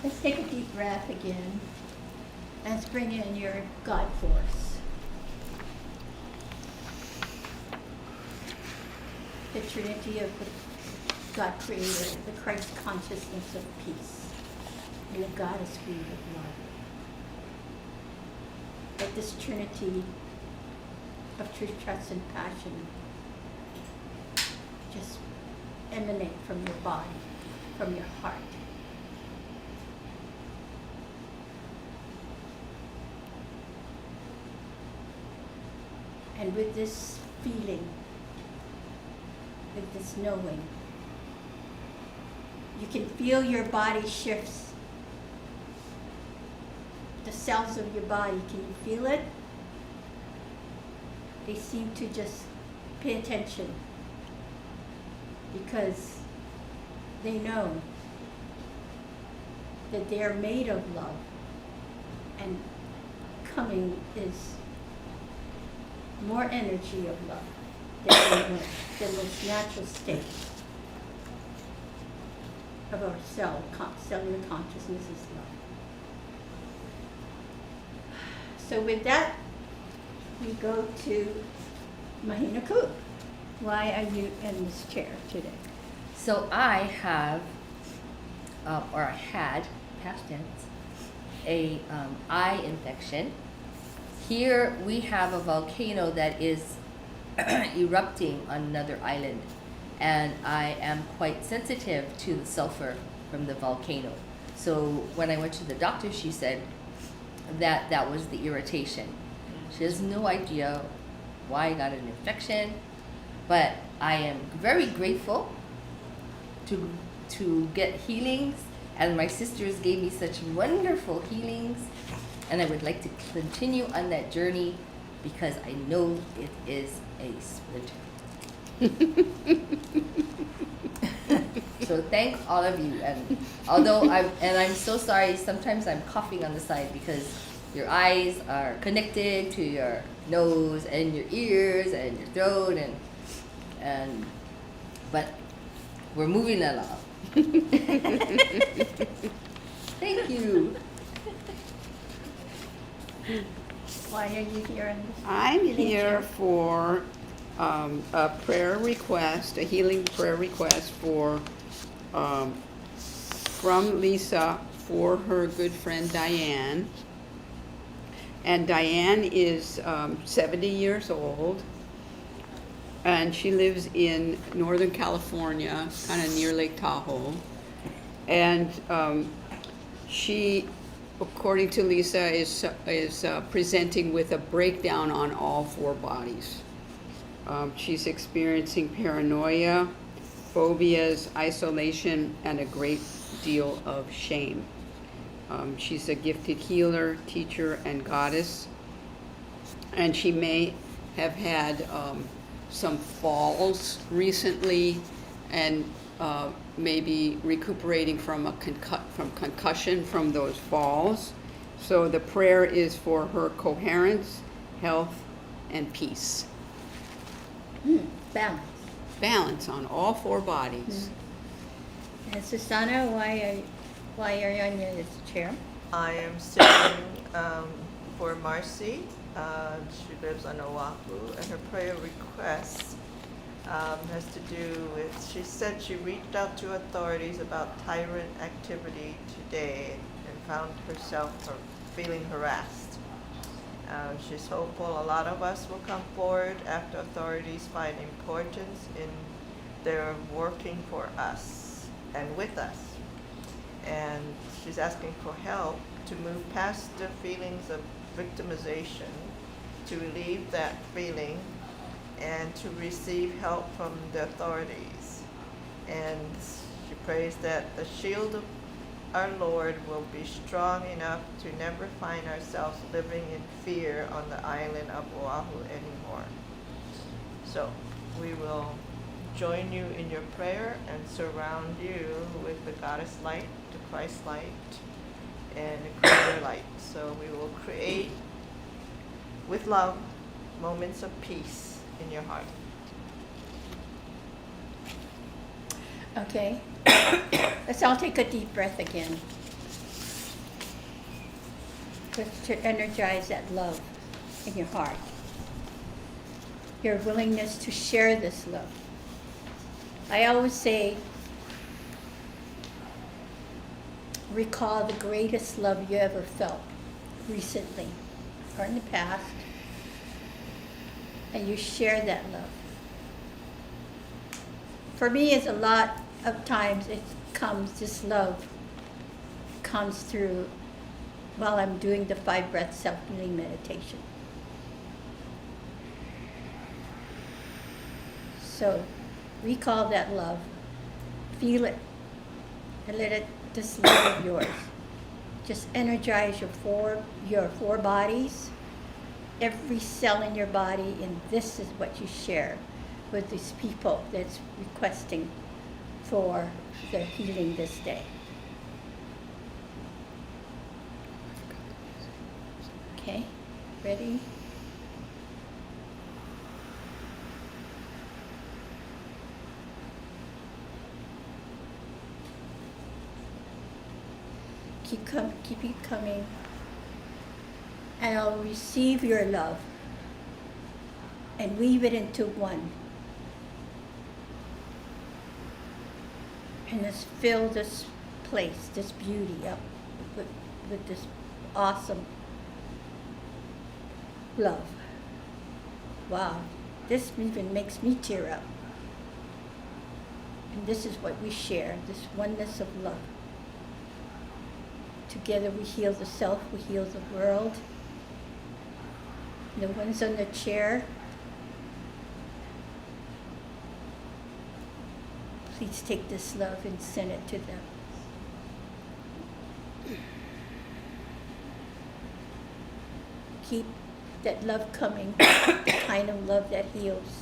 C: Let's take a deep breath again. Let's bring in your God force. The Trinity of the God Creator, the Christ consciousness of peace, and the Goddess Spirit of love. Let this Trinity of truth, trust, and passion just emanate from your body, from your heart. And with this feeling, with this knowing, you can feel your body shifts. The cells of your body, can you feel it? They seem to just pay attention because they know that they are made of love, and coming is more energy of love than this natural state of our cellular consciousness is love. So with that, we go to Mahina Ku. Why are you in this chair today?
A: So I have, or I had, past tense, a eye infection, here we have a volcano that is erupting on another island, and I am quite sensitive to the sulfur from the volcano. So when I went to the doctor, she said that that was the irritation. She has no idea why I got an infection, but I am very grateful to get healings, and my sisters gave me such wonderful healings, and I would like to continue on that journey because I know it is a splinter. So thank all of you, and although I'm so sorry, sometimes I'm coughing on the side because your eyes are connected to your nose and your ears and your throat, and but we're moving along. Thank you.
C: Why are you here in this?
B: I'm here for a prayer request, a healing prayer request from Lisa for her good friend Diane. And Diane is 70 years old, and she lives in Northern California, kind of near Lake Tahoe. And she, according to Lisa, is presenting with a breakdown on all four bodies. She's experiencing paranoia, phobias, isolation, and a great deal of shame. She's a gifted healer, teacher, and goddess. And she may have had some falls recently, and maybe recuperating from concussion from those falls. So the prayer is for her coherence, health, and peace.
C: Balance.
B: Balance on all four bodies.
C: And Susanna, why are you on this chair?
E: I am sitting for Marcy. She lives on Oahu, and her prayer request has to do with, she said she reached out to authorities about tyrant activity today and found herself feeling harassed. She's hopeful a lot of us will come forward after authorities find importance in their working for us and with us. And she's asking for help to move past the feelings of victimization, to relieve that feeling, and to receive help from the authorities. And she prays that the shield of our Lord will be strong enough to never find ourselves living in fear on the island of Oahu anymore. So we will join you in your prayer and surround you with the goddess light, the Christ light, and the creator light. So we will create with love moments of peace in your heart.
C: Okay. Let's all take a deep breath again. Just to energize that love in your heart. Your willingness to share this love. I always say, recall the greatest love you ever felt recently or in the past, and you share that love. For me, it's a lot of times this love comes through while I'm doing the 5 breath self-healing meditation. So recall that love, feel it, and let it, this love of yours, just energize your four bodies, every cell in your body, and this is what you share with these people that's requesting for their healing this day. Okay, ready? Keep it coming, and I'll receive your love and weave it into one. And let's fill this place, this beauty up with this awesome love. Wow, this even makes me tear up. And this is what we share, this oneness of love. Together we heal the self, we heal the world. The ones on the chair, please take this love and send it to them. Keep that love coming, the kind of love that heals.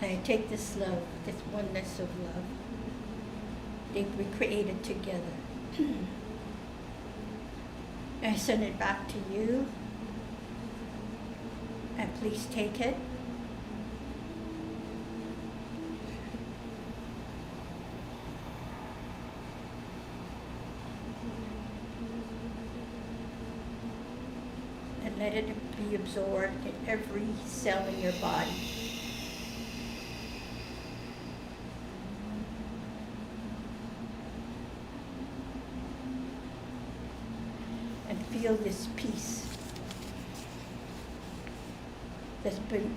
C: And I take this love, this oneness of love we created together. I send it back to you. And please take it. And let it be absorbed in every cell in your body. Feel this peace that's been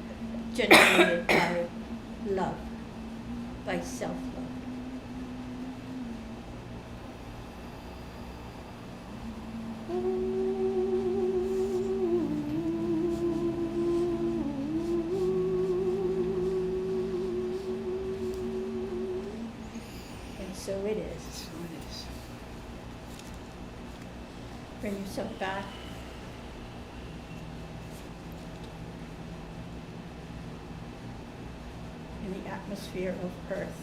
C: generated by love, by self-love. And so it is. Bring yourself back. In the atmosphere of earth.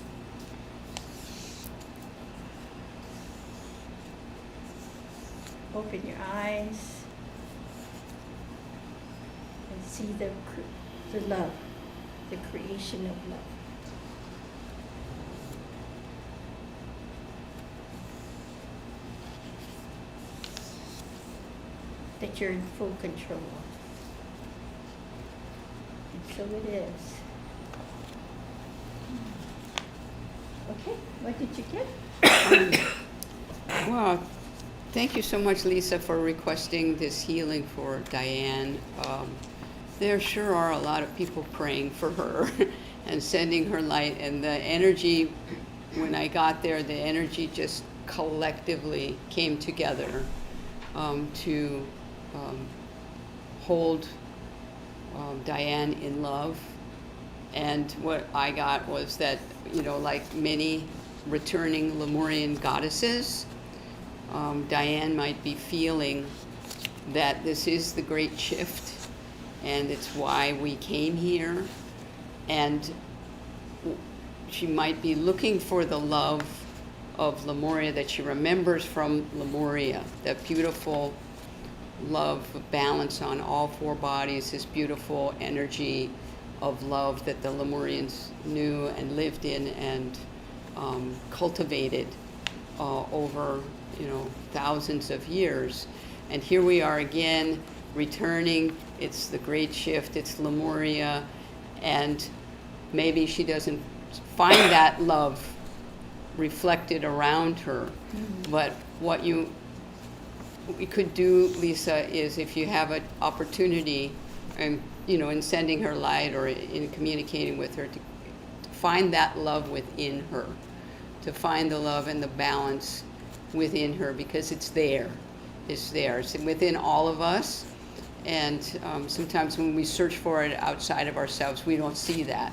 C: Open your eyes and see the love, the creation of love. That you're in full control of. And so it is. Okay, what did you get?
B: Well, thank you so much, Lisa, for requesting this healing for Diane. There sure are a lot of people praying for her and sending her light, and the energy, when I got there, the energy just collectively came together to hold Diane in love. And what I got was that, you know, like many returning Lemurian goddesses, Diane might be feeling that this is the great shift, and it's why we came here. And she might be looking for the love of Lemuria that she remembers from Lemuria, that beautiful love, balance on all four bodies, this beautiful energy of love that the Lemurians knew and lived in and cultivated over, you know, thousands of years. And here we are again, returning. It's the great shift. It's Lemuria, and maybe she doesn't find that love reflected around her. Mm-hmm. But what we could do, Lisa, is if you have an opportunity, and you know, in sending her light or in communicating with her, to find that love within her, to find the love and the balance within her, because it's there. It's there. It's within all of us. And sometimes when we search for it outside of ourselves, we don't see that.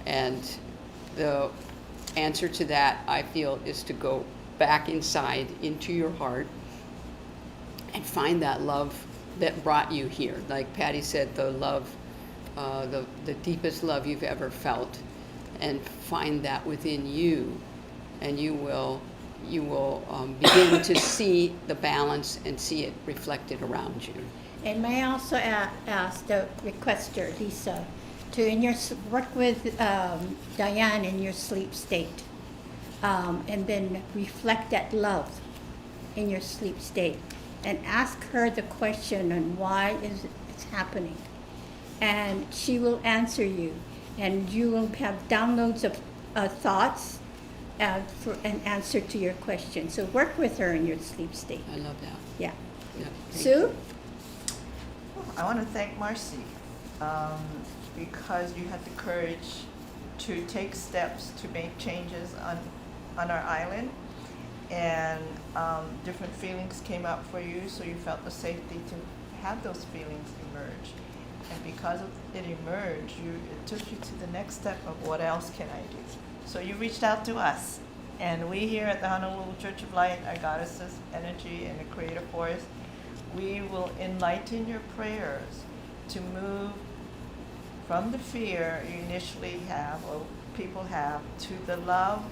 B: And the answer to that, I feel, is to go back inside into your heart and find that love that brought you here. Like Patty said, the love, the deepest love you've ever felt, and find that within you, and you will begin to see the balance and see it reflected around you.
C: And may I also ask the requester, Lisa, to work with Diane in your sleep state, and then reflect that love in your sleep state, and ask her the question on why it's happening, and she will answer you, and you will have downloads of thoughts for an answer to your question. So work with her in your sleep state.
B: I love that.
C: Yeah.
B: Yeah.
C: Sue?
E: I want to thank Marcy because you had the courage to take steps to make changes on our island, and different feelings came up for you, so you felt the safety to have those feelings emerge. And because it emerged, it took you to the next step of what else can I do? So you reached out to us, and we here at the Honolulu Church of Light, our goddesses, energy, and the creative force, we will enlighten your prayers to move from the fear you initially have, or people have, to the love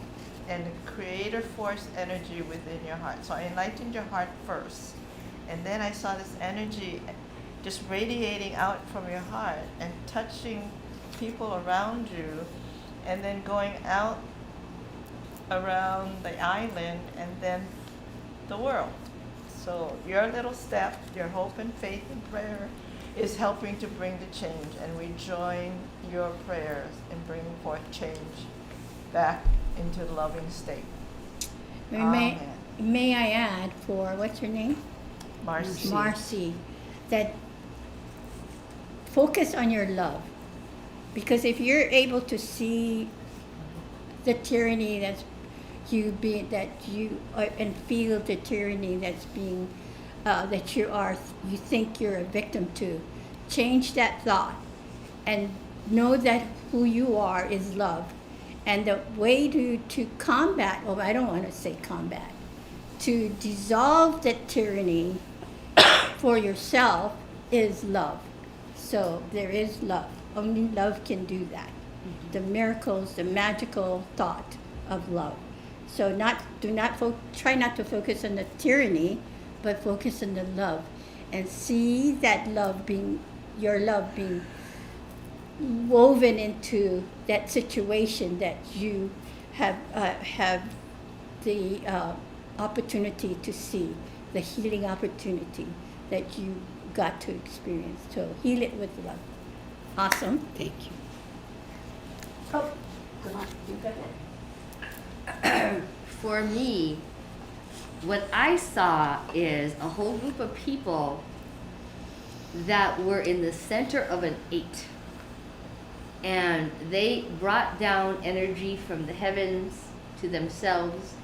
E: and the creative force energy within your heart. So I enlightened your heart first, and then I saw this energy just radiating out from your heart and touching people around you, and then going out around the island and then the world. So your little step, your hope and faith and prayer is helping to bring the change, and we join your prayers in bringing forth change back into the loving state. Amen.
C: May I add for, what's her name?
E: Marcy.
C: Marcy, that focus on your love. Because if you're able to see the tyranny and feel the tyranny that's being, you think you're a victim to, change that thought and know that who you are is love. And the way to combat, I don't want to say combat, to dissolve that tyranny for yourself is love. So there is love. Only love can do that. The miracles, the magical thought of love. So try not to focus on the tyranny, but focus on the love, and see that your love being woven into that situation that you have the opportunity to see, the healing opportunity that you got to experience. So heal it with love. Awesome.
B: Thank you.
C: Oh, come on, you got it.
A: For me, what I saw is a whole group of people that were in the center of an 8. And they brought down energy from the heavens to themselves,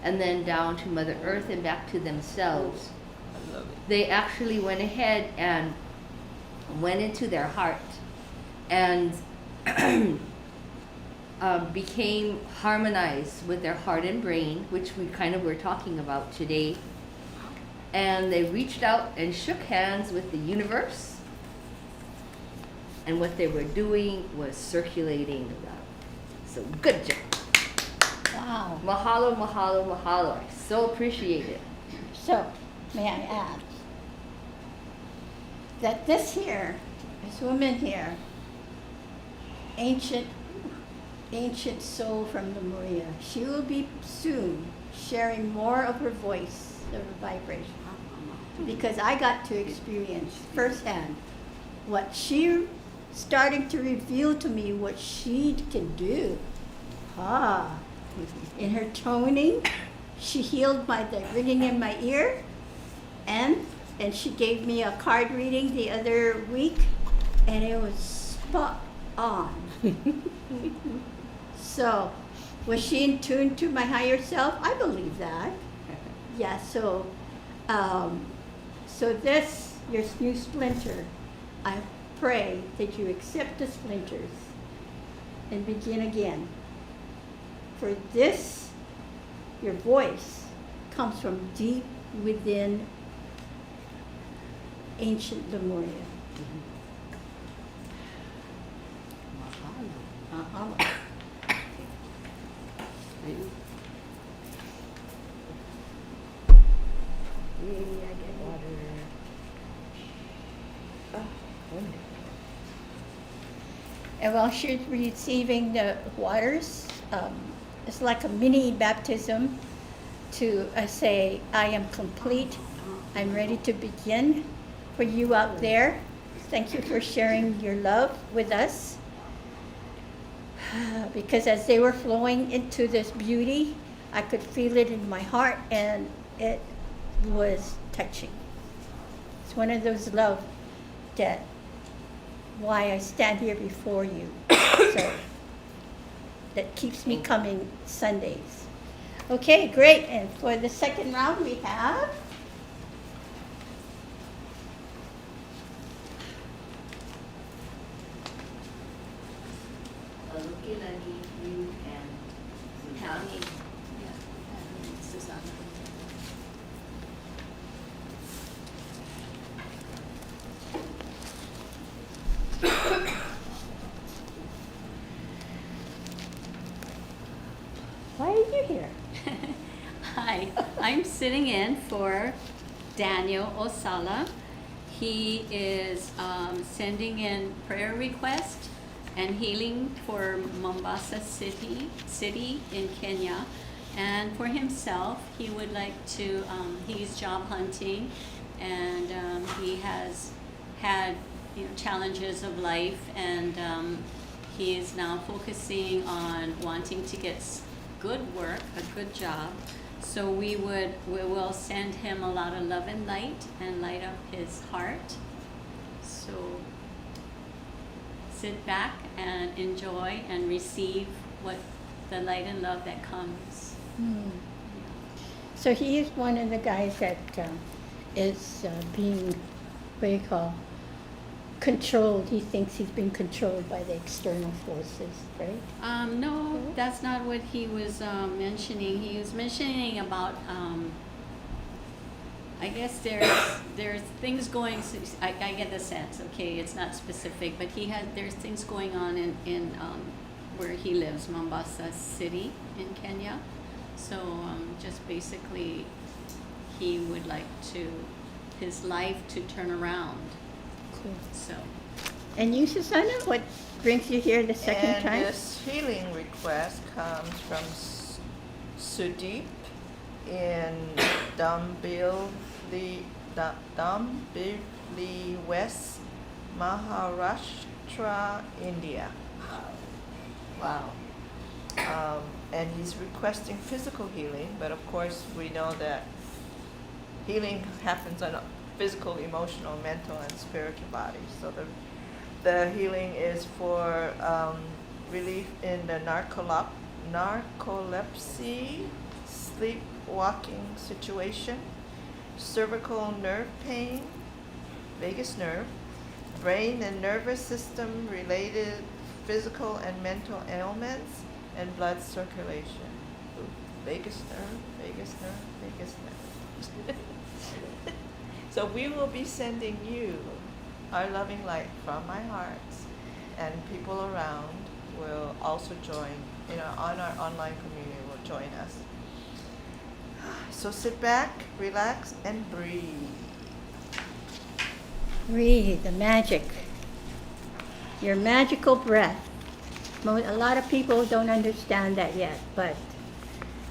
A: and then down to Mother Earth and back to themselves.
B: I love it.
A: They actually went ahead and went into their heart and became harmonized with their heart and brain, which we kind of were talking about today. And they reached out and shook hands with the universe. And what they were doing was circulating around. So good job.
C: Wow.
A: Mahalo, mahalo, mahalo. I so appreciate it.
C: So, may I add that this woman here, ancient soul from Lemuria, she will be soon sharing more of her voice, of her vibration, because I got to experience firsthand what she starting to reveal to me what she can do. In her toning, she healed the ringing in my ear, and she gave me a card reading the other week, and it was spot on. So, was she in tune to my higher self? I believe that. Yeah. So this, your new splinter, I pray that you accept the splinters and begin again. For this, your voice comes from deep within ancient Lemuria.
B: Mahalo.
C: Mahalo.
B: Right?
C: Yeah, I get water. Oh, wonderful. And while she's receiving the waters, it's like a mini baptism to say, I am complete. I'm ready to begin. For you out there, thank you for sharing your love with us. Because as they were flowing into this beauty, I could feel it in my heart, and it was touching. It's one of those love that why I stand here before you. So that keeps me coming Sundays. Okay, great. And for the second round we have
A: Lukilani, you and County.
D: Yeah, and Susanna.
C: why are you here?
D: Hi, I'm sitting in for Daniel Osala. He is sending in prayer request and healing for Mombasa City in Kenya. And for himself, he would like to, he's job hunting, and he has had challenges of life, and he is now focusing on wanting to get good work, a good job. So we will send him a lot of love and light up his heart. So sit back and enjoy and receive what the light and love that comes.
C: So he is one of the guys that is being, what do you call, controlled. He thinks he's been controlled by the external forces, right?
D: No, that's not what he was mentioning. He was mentioning about, I guess there's things going. I get the sense. Okay, it's not specific, but there's things going on in where he lives, Mombasa City in Kenya. So just basically, he would like his life to turn around.
C: Cool.
D: So.
C: And you, Susanna, what brings you here the second time?
E: And this healing request comes from Sudeep in Dombivli, West Maharashtra, India. Wow. And he's requesting physical healing, but of course we know that healing happens on a physical, emotional, mental, and spiritual body. So the healing is for relief in the narcolepsy, sleepwalking situation, cervical nerve pain, vagus nerve, brain and nervous system related physical and mental ailments, and blood circulation. Ooh, vagus nerve, vagus nerve, vagus nerve. So we will be sending you our loving light from my heart, and people around will also join, on our online community will join us. So sit back, relax, and breathe.
C: Breathe, the magic. Your magical breath. A lot of people don't understand that yet, but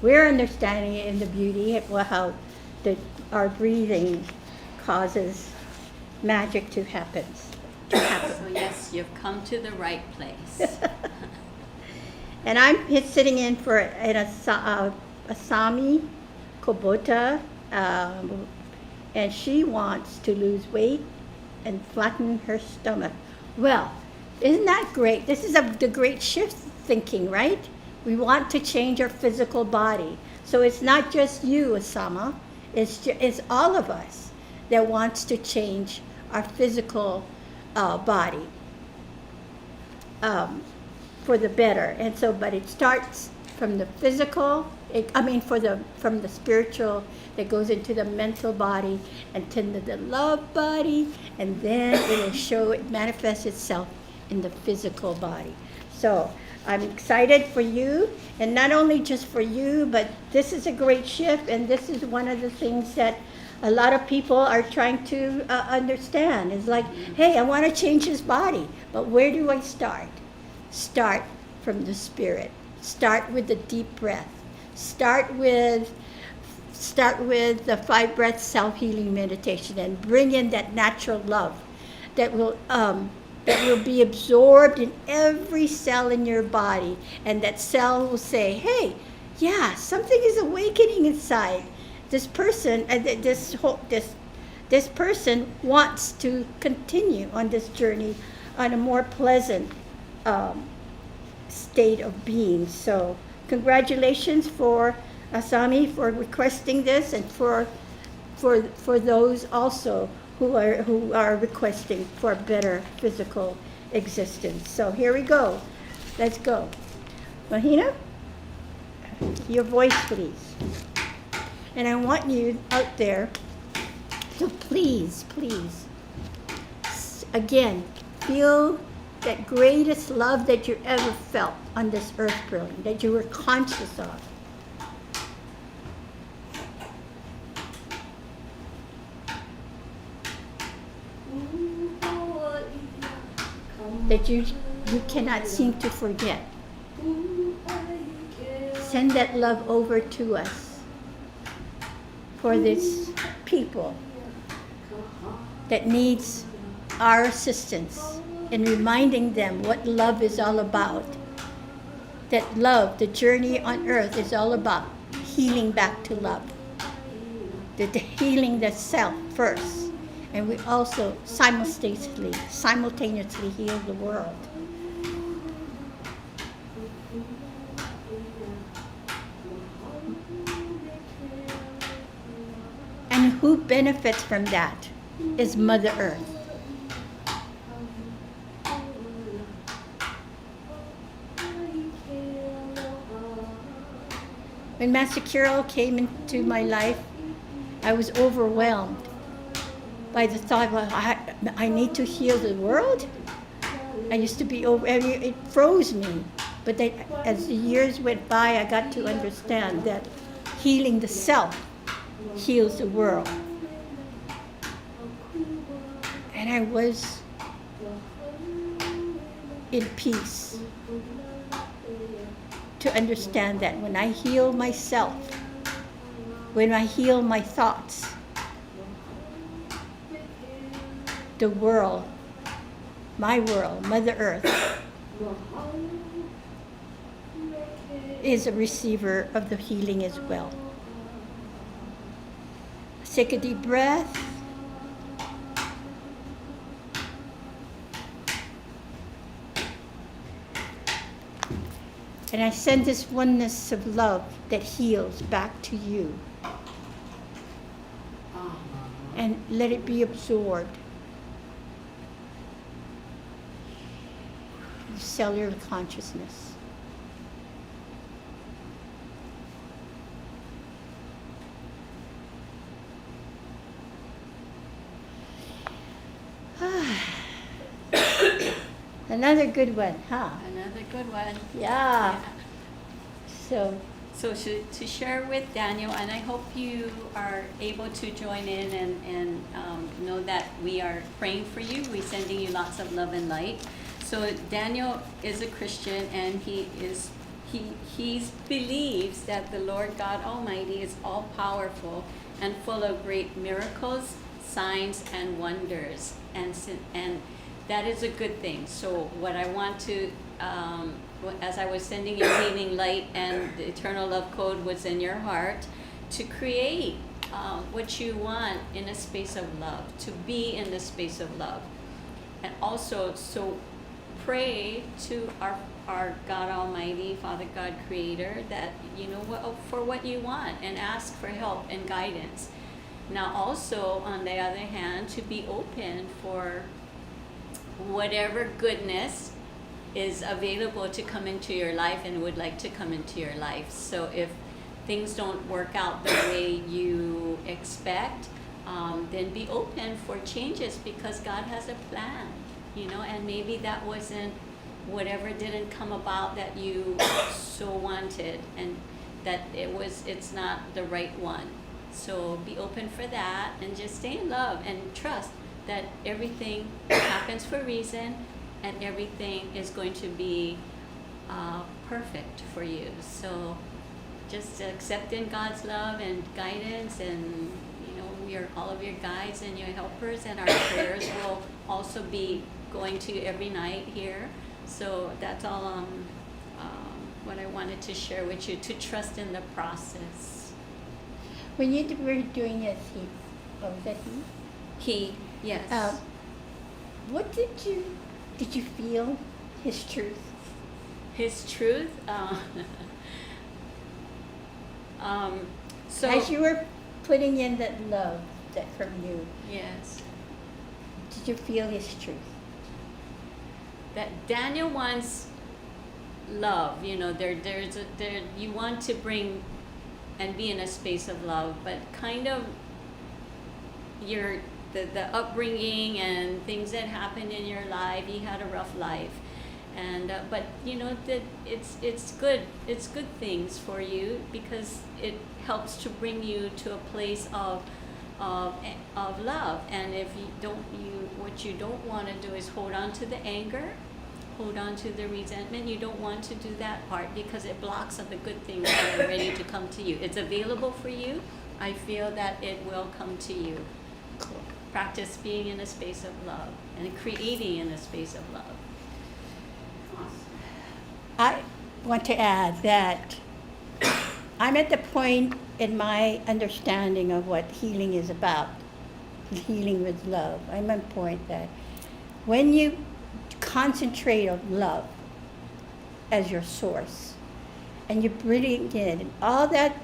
C: we're understanding it in the beauty of how our breathing causes magic to happen.
D: So yes, you've come to the right place.
C: And I'm sitting in for an Asami Kubota, and she wants to lose weight and flatten her stomach. Well, isn't that great? This is the great shift thinking, right? We want to change our physical body. So it's not just you, Asama. It's all of us that wants to change our physical body for the better. And so, but it starts from the physical, from the spiritual that goes into the mental body and to the love body, and then it manifests itself in the physical body. So I'm excited for you, and not only just for you, but this is a great shift, and this is one of the things that a lot of people are trying to understand. It's like, hey, I want to change this body, but where do I start? Start from the spirit. Start with the deep breath. Start with the 5 breath self-healing meditation, and bring in that natural love that will be absorbed in every cell in your body, and that cell will say, hey, yeah, something is awakening inside. This person, this person wants to continue on this journey on a more pleasant state of being. So congratulations for Asami for requesting this, and for those also who are requesting for a better physical existence. So here we go. Let's go. Mahina, your voice, please. And I want you out there to please, again, feel that greatest love that you ever felt on this earth, brilliant, that you were conscious of. That you cannot seem to forget. Send that love over to us for this people that needs our assistance in reminding them what love is all about. That love, the journey on earth, is all about healing back to love. The healing the self first, and we also simultaneously heal the world. And who benefits from that is Mother Earth. When Master Kirael came into my life, I was overwhelmed by the thought, well, I need to heal the world. I used to be it froze me. But as the years went by, I got to understand that healing the self heals the world. And I was in peace to understand that when I heal myself, when I heal my thoughts, the world, my world, Mother Earth, is a receiver of the healing as well. Take a deep breath. And I send this oneness of love that heals back to you. And let it be absorbed. Cellular consciousness. Another good one, huh?
D: Another good one.
C: Yeah. So
D: to share with Daniel, and I hope you are able to join in and know that we are praying for you. We're sending you lots of love and light. So Daniel is a Christian, and he believes that the Lord God Almighty is all powerful and full of great miracles, signs, and wonders, and that is a good thing. So what I want to, as I was sending you healing light, and the eternal love code was in your heart, to create what you want in a space of love, to be in the space of love. And also, so pray to our God Almighty, Father God Creator, that for what you want, and ask for help and guidance. Now also, on the other hand, to be open for whatever goodness is available to come into your life and would like to come into your life. So if things don't work out the way you expect, then be open for changes, because God has a plan, and maybe that wasn't, whatever didn't come about that you so wanted, and that it's not the right one. So be open for that, and just stay in love and trust that everything happens for a reason, and everything is going to be perfect for you. So just accepting God's love and guidance, and we are all of your guides and your helpers, and our prayers will also be going to you every night here. So that's all what I wanted to share with you, to trust in the process.
C: When you were doing it, was that
D: He, yes.
C: what did you feel his truth?
D: His truth. So
C: As you were putting in that love that from you,
D: yes,
C: did you feel his truth?
D: that Daniel wants love. There's you want to bring and be in a space of love, but kind of the upbringing and things that happened in your life. He had a rough life, and but that it's good things for you, because it helps to bring you to a place of love. And if what you don't want to do is hold on to the anger, hold on to the resentment. You don't want to do that part, because it blocks up the good things that are ready to come to you. It's available for you. I feel that it will come to you. Practice being in a space of love and creating in a space of love.
C: I want to add that I'm at the point in my understanding of what healing is about, healing with love. I'm at the point that when you concentrate on love as your source, and you bring in all that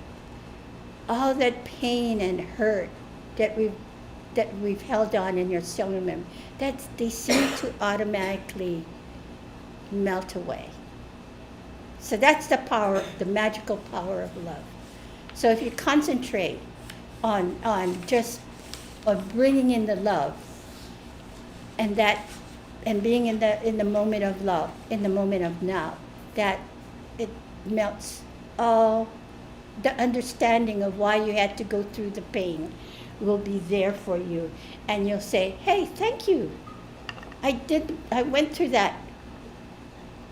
C: pain and hurt that we've held on in your cellular memory, they seem to automatically melt away. So that's the power, the magical power of love. So if you concentrate on bringing in the love, and being in the moment of love, in the moment of now, that it melts all the understanding of why you had to go through the pain will be there for you, and you'll say, hey, thank you. I went through that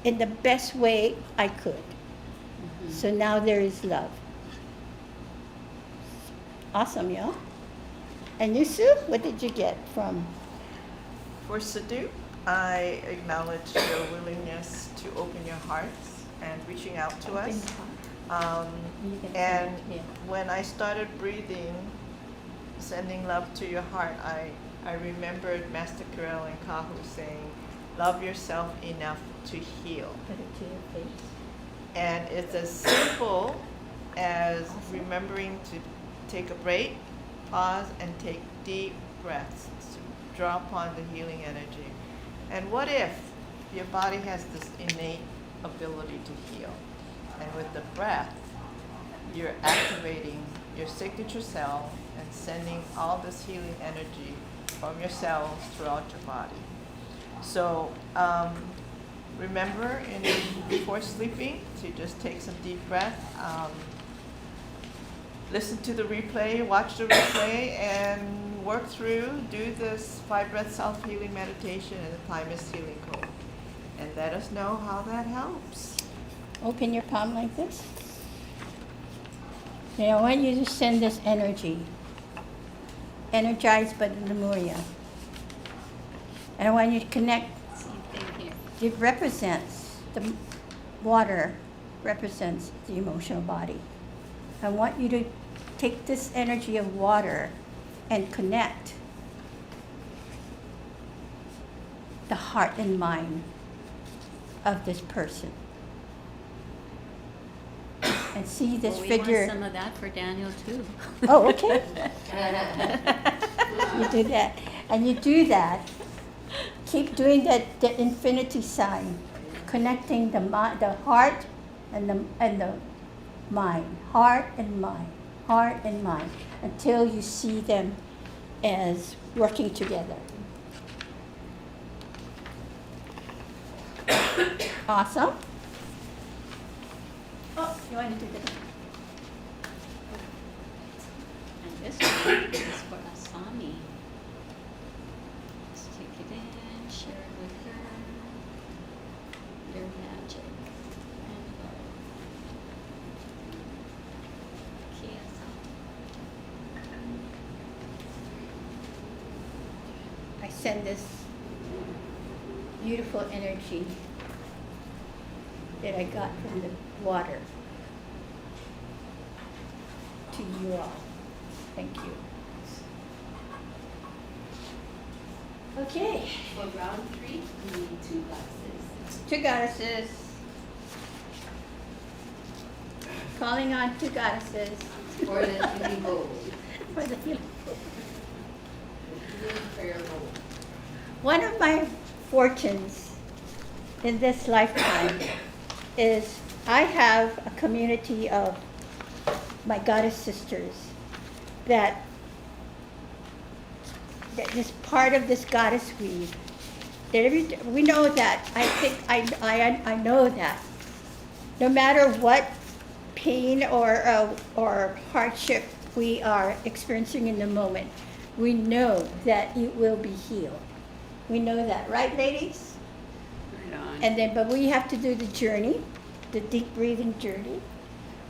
C: in the best way I could.
D: Mm-hmm.
C: So now there is love. Awesome, yeah? And you, Sue, what did you get from?
E: For Sadhu, I acknowledge your willingness to open your hearts and reaching out to us. And when I started breathing, sending love to your heart, I remembered Master Kirael and Kahu saying, love yourself enough to heal.
C: Put it to your face.
E: And it's as simple as remembering to take a break, pause, and take deep breaths to draw upon the healing energy. And what if your body has this innate ability to heal? And with the breath, you're activating your signature cell and sending all this healing energy from your cells throughout your body. So remember, before sleeping, to just take some deep breath. Listen to the replay, watch the replay, and work through, do this 5-breath self-healing meditation and the Timeless Healing Code. And let us know how that helps.
C: Open your palm like this. Now I want you to send this energy, energized by the Lemuria. And I want you to connect.
D: Same thing here.
C: It represents, the water represents the emotional body. I want you to take this energy of water and connect the heart and mind of this person. And see this
D: Well, we
C: figure.
D: want some of that for Daniel too.
C: Oh, okay. You do that. And you do that. Keep doing that, the infinity sign. connecting the heart and the mind, heart and mind, until you see them as working together. Awesome. Oh, you want to do this?
D: And this one is for Asami. Let's take it in, share it with her. Your magic and love.
C: I send this beautiful energy that I got from the water to you all. Thank you. Okay,
A: For round 3, we need 2 glasses.
C: 2 goddesses. Calling on 2 goddesses
A: For the healing bowl.
C: for the healing.
A: The healing prayer bowl.
C: One of my fortunes in this lifetime is I have a community of my goddess sisters that is part of this goddess weave. That we know that. I know that no matter what pain or hardship we are experiencing in the moment, we know that it will be healed. We know that, right, ladies?
B: Right on.
C: And then, but we have to do the journey, the deep breathing journey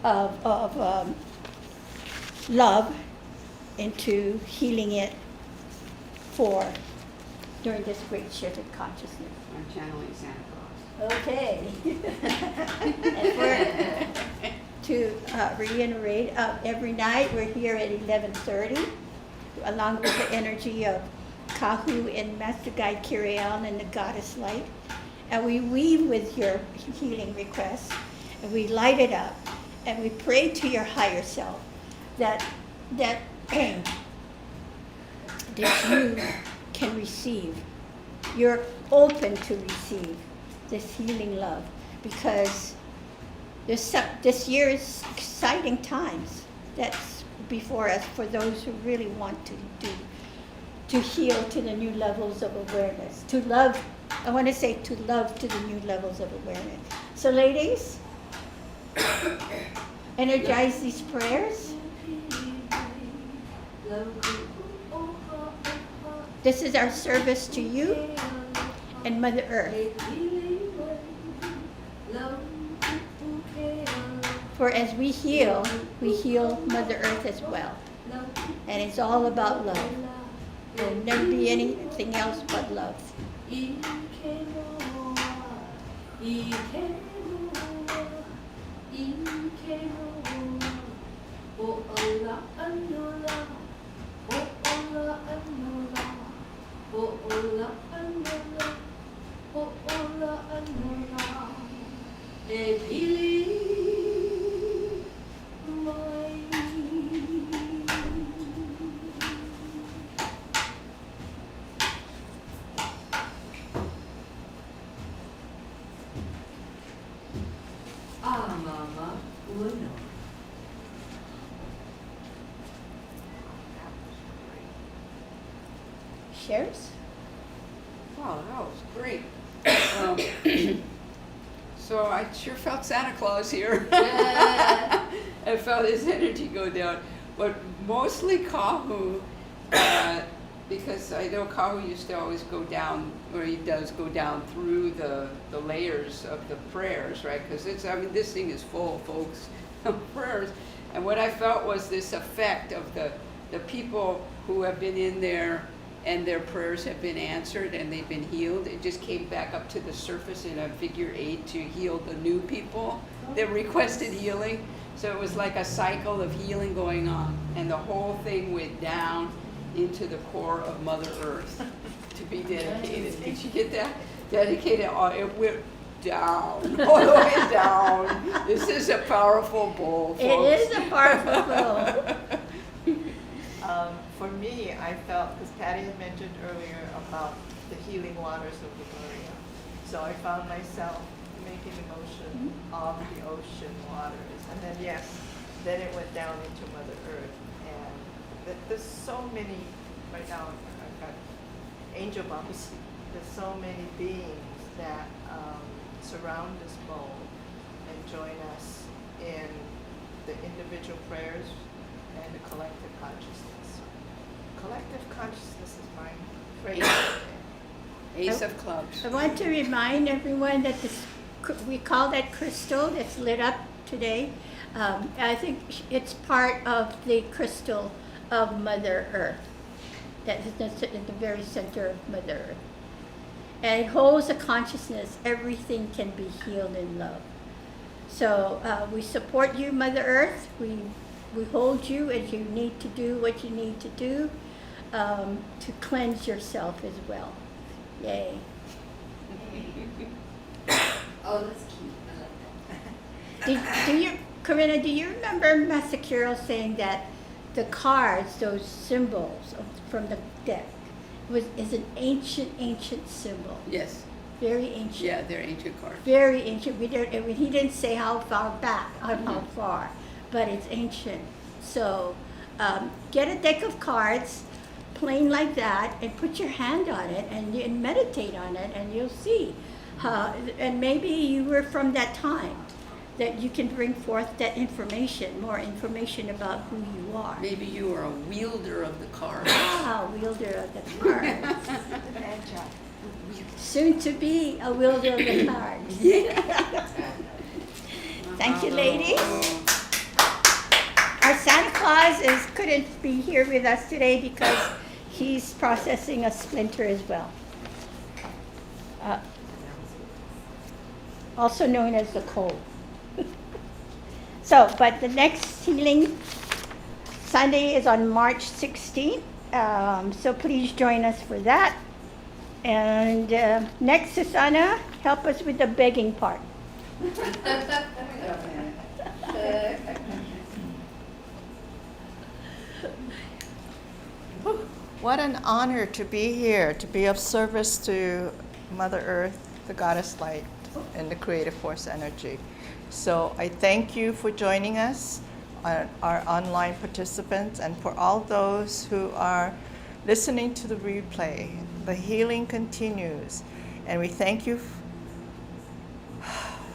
C: of love into healing it during this great shift of consciousness.
B: I'm channeling Santa Claus.
C: Okay. And to reiterate, every night we're here at 11:30, along with the energy of Kahu and Master Guide Kirael and the Goddess Light. And we weave with your healing requests, and we light it up, and we pray to your higher self that you can receive. You're open to receive this healing love, because this year is exciting times that's before us for those who really want to heal to the new levels of awareness, to love. I want to say to love to the new levels of awareness. So ladies, energize these prayers. This is our service to you and Mother Earth. For as we heal Mother Earth as well. And it's all about love. There'll never be anything else but love.
A: Mama Uno.
C: Shares?
B: Wow, that was great. So I sure felt Santa Claus here. I felt his energy go down, but mostly Kahu, because I know Kahu used to always go down, or he does go down through the layers of the prayers, right? Because this thing is full, folks, of prayers. And what I felt was this effect of the people who have been in there and their prayers have been answered and they've been healed. It just came back up to the surface in a figure 8 to heal the new people that requested healing. So it was like a cycle of healing going on, and the whole thing went down into the core of Mother Earth to be dedicated. Did you get that? Dedicated, it went down, all the way down. This is a powerful bowl, folks.
C: It is a powerful bowl.
E: For me, I felt, because Patty had mentioned earlier about the healing waters of the Gloria. So I found myself making the motion of the ocean waters. And then, yes, then it went down into Mother Earth. And there's so many, right now, I've got angel bumps. There's so many beings that surround this bowl and join us in the individual prayers and the collective consciousness. Collective consciousness is my phrase.
B: Ace of clubs.
C: I want to remind everyone that we call that crystal that's lit up today. I think it's part of the crystal of Mother Earth. That is in the very center of Mother Earth. And it holds a consciousness. Everything can be healed in love. So we support you, Mother Earth. We hold you as you need to do what you need to do to cleanse yourself as well. Yay.
A: Oh, that's cute. I like that.
C: Do you, Corinna, do you remember Master Kirael saying that the cards, those symbols from the deck, is an ancient symbol?
B: Yes.
C: Very ancient.
B: Yeah, they're ancient cards.
C: Very ancient. He didn't say how far back, how far, but it's ancient. So get a deck of cards, plain like that, and put your hand on it and meditate on it, and you'll see. And maybe you were from that time, that you can bring forth that information, more information about who you are.
B: Maybe you are a wielder of the cards.
C: Ah, wielder of the cards. Soon to be a wielder of the cards. Thank you, ladies. Our Santa Claus couldn't be here with us today because he's processing a splinter as well. Also known as the cold. So, but the next healing Sunday is on March 16th. So please join us for that. And next, Susanna, help us with the begging part.
E: What an honor to be here, to be of service to Mother Earth, the Goddess Light, and the Creative Force Energy. So I thank you for joining us, our online participants, and for all those who are listening to the replay. The healing continues, and we thank you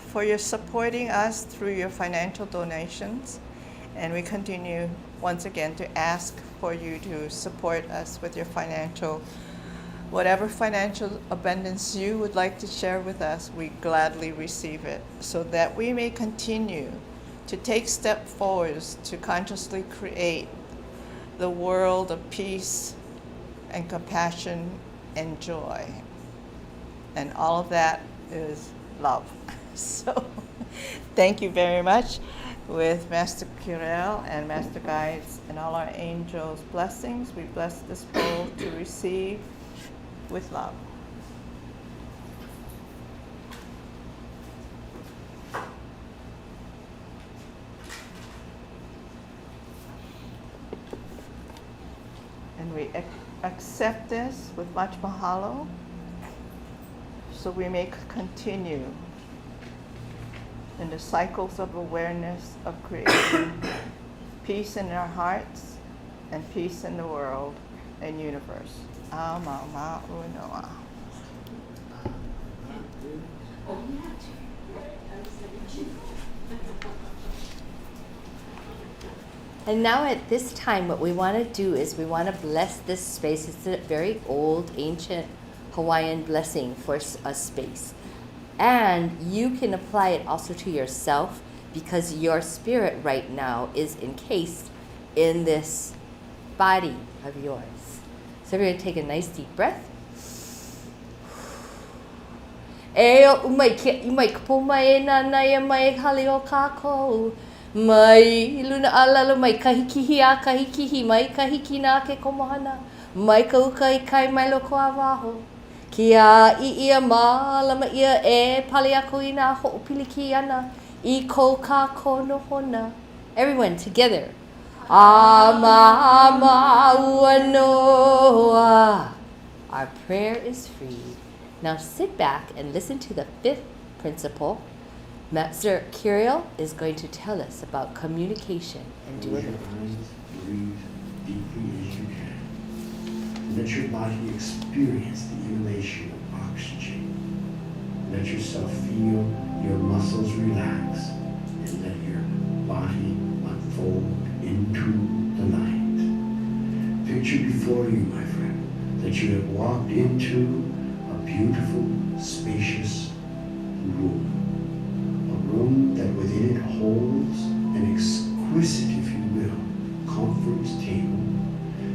E: for your supporting us through your financial donations, and we continue once again to ask for you to support us with your whatever financial abundance you would like to share with us, we gladly receive it, so that we may continue to take step forwards to consciously create the world of peace and compassion and joy. And all of that is love. So thank you very much. With Master Kirael and Master Guides and all our angels' blessings, we bless this bowl to receive with love. And we accept this with much mahalo, so we may continue in the cycles of awareness of creation, peace in our hearts and peace in the world and universe. Unoa.
A: And now at this time, what we want to do is we want to bless this space. It's a very old, ancient Hawaiian blessing for a space. And you can apply it also to yourself, because your spirit right now is encased in this body of yours. So we're going to take a nice deep breath. Mai luna alalo mai kahikihi a kahikihi mai kahiki na ke komohana mai kaukai kai mai loko a waho kia I ia malama ia e pali ako I na ho'opiliki ana I ko ka kono hona. Everyone together. Ama ua noa. Our prayer is free. Now sit back and listen to the fifth principle, Master Kirael is going to tell us about communication and
F: Close your
A: duality.
F: eyes, breathe deeply as you can. Let your body experience the inhalation of oxygen. Let yourself feel your muscles relax and let your body unfold into the light. Picture before you, my friend, that you have walked into a beautiful, spacious room. A room that within it holds an exquisite, if you will, conference table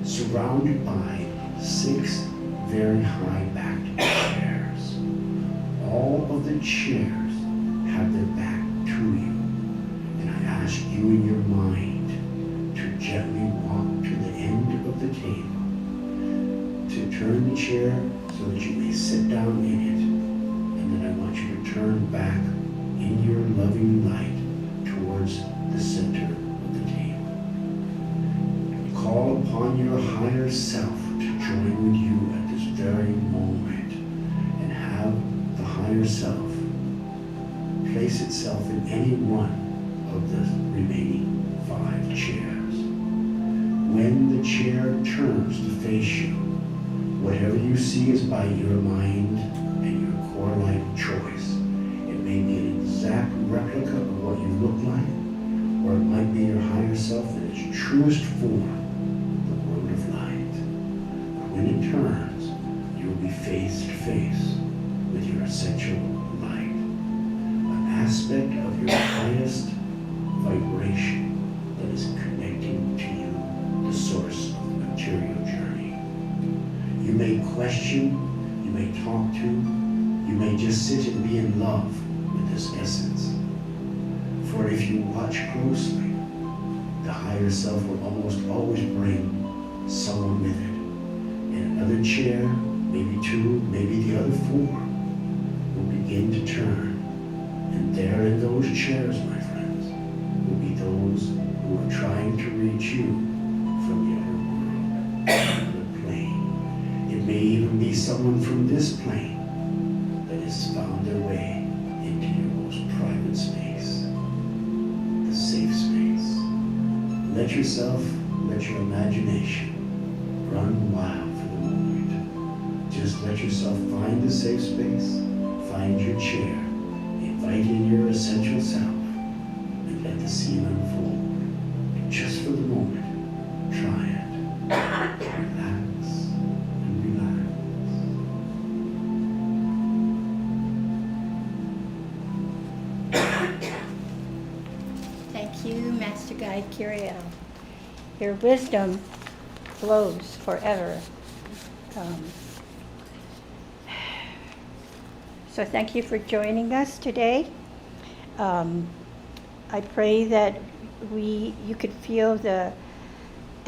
F: surrounded by 6 very high-backed chairs. All of the chairs have their back to you, and I ask you in your mind to gently walk to the end of the table, to turn the chair so that you may sit down in it, and then I want you to turn back in your loving light towards the center of the table. Call upon your higher self to join with you at this very moment and have the higher self place itself in any one of the remaining 5 chairs. When the chair turns to face you, whatever you see is by your mind and your core life choice. It may be an exact replica of what you look like, or it might be your higher self in its truest form, the word of light. When it turns, you will be face to face with your essential light, an aspect of your highest vibration that is connecting to you, the source of the material journey. You may question, you may talk to, you may just sit and be in love with this essence. For if you watch closely, the higher self will almost always bring someone with it. In another chair, maybe 2, maybe the other 4, will begin to turn. And there in those chairs, my friends, will be those who are trying to reach you from the other world, another plane. It may even be someone from this plane that has found their way into your most private space, the safe space. Let yourself, let your imagination run wild for the moment. Just let yourself find the safe space, find your chair, invite in your essential self, and let the scene unfold. Just for the moment, try it. Relax and relax.
C: Thank you, Master Guide Kirael. Your wisdom flows forever. So thank you for joining us today. I pray that you could feel the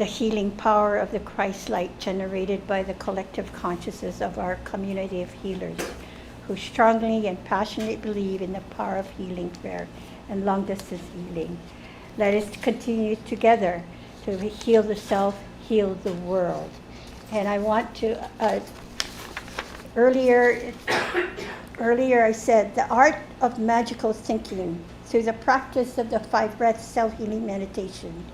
C: healing power of the Christ light generated by the collective consciousness of our community of healers who strongly and passionately believe in the power of healing prayer and long distance healing. Let us continue together to heal the self, heal the world. And I want to, earlier I said the art of magical thinking through the practice of the 5 breath self-healing meditation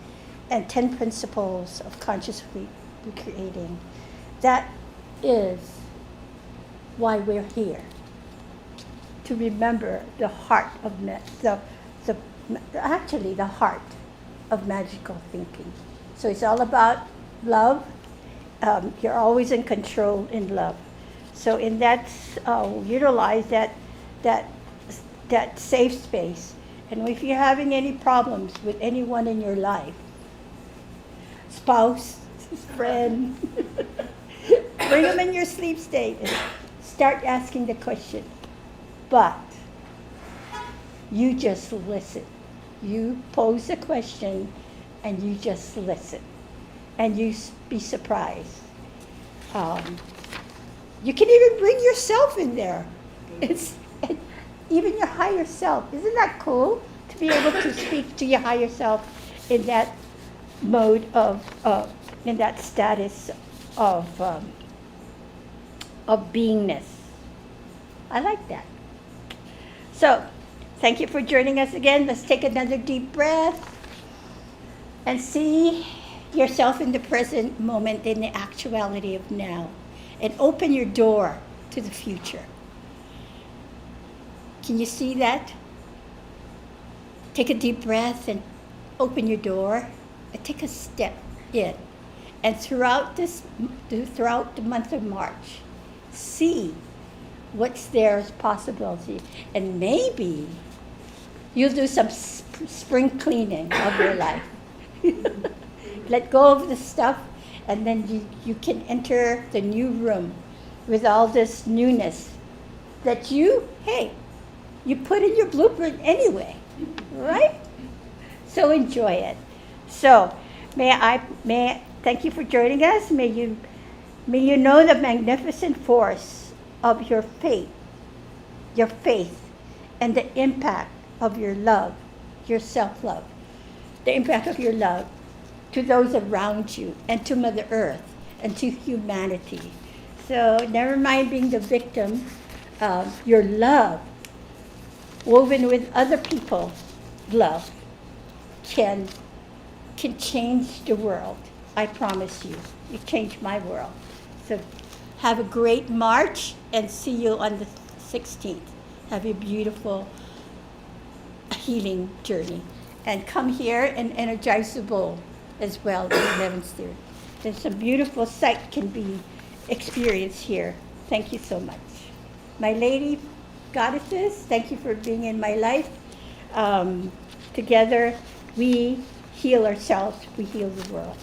C: and 10 principles of consciously recreating. That is why we're here, to remember the heart of actually the heart of magical thinking. So it's all about love. You're always in control in love. So in that, utilize that safe space. And if you're having any problems with anyone in your life, spouse, friend, bring them in your sleep state and start asking the question. But you just listen. You pose the question and you just listen. And you be surprised. You can even bring yourself in there. Even your higher self. Isn't that cool? To be able to speak to your higher self in that mode of, in that status of beingness. I like that. So, thank you for joining us again. Let's take another deep breath and see yourself in the present moment, in the actuality of now, and open your door to the future. Can you see that? Take a deep breath and open your door and take a step in. And throughout the month of March, see what's there as possibility. And maybe you'll do some spring cleaning of your life. Let go of the stuff, and then you can enter the new room with all this newness that you put in your blueprint anyway, right? So enjoy it. So may I thank you for joining us. May you know the magnificent force of your faith, and the impact of your love, your self-love, the impact of your love to those around you and to Mother Earth and to humanity. So never mind being the victim, your love, woven with other people's love, can change the world. I promise you. You changed my world. So have a great March and see you on the 16th. Have a beautiful healing journey. And come here and energize the bowl as well, the 11th year. There's some beautiful sight can be experienced here. Thank you so much. My lady goddesses, thank you for being in my life. Together we heal ourselves, we heal the world.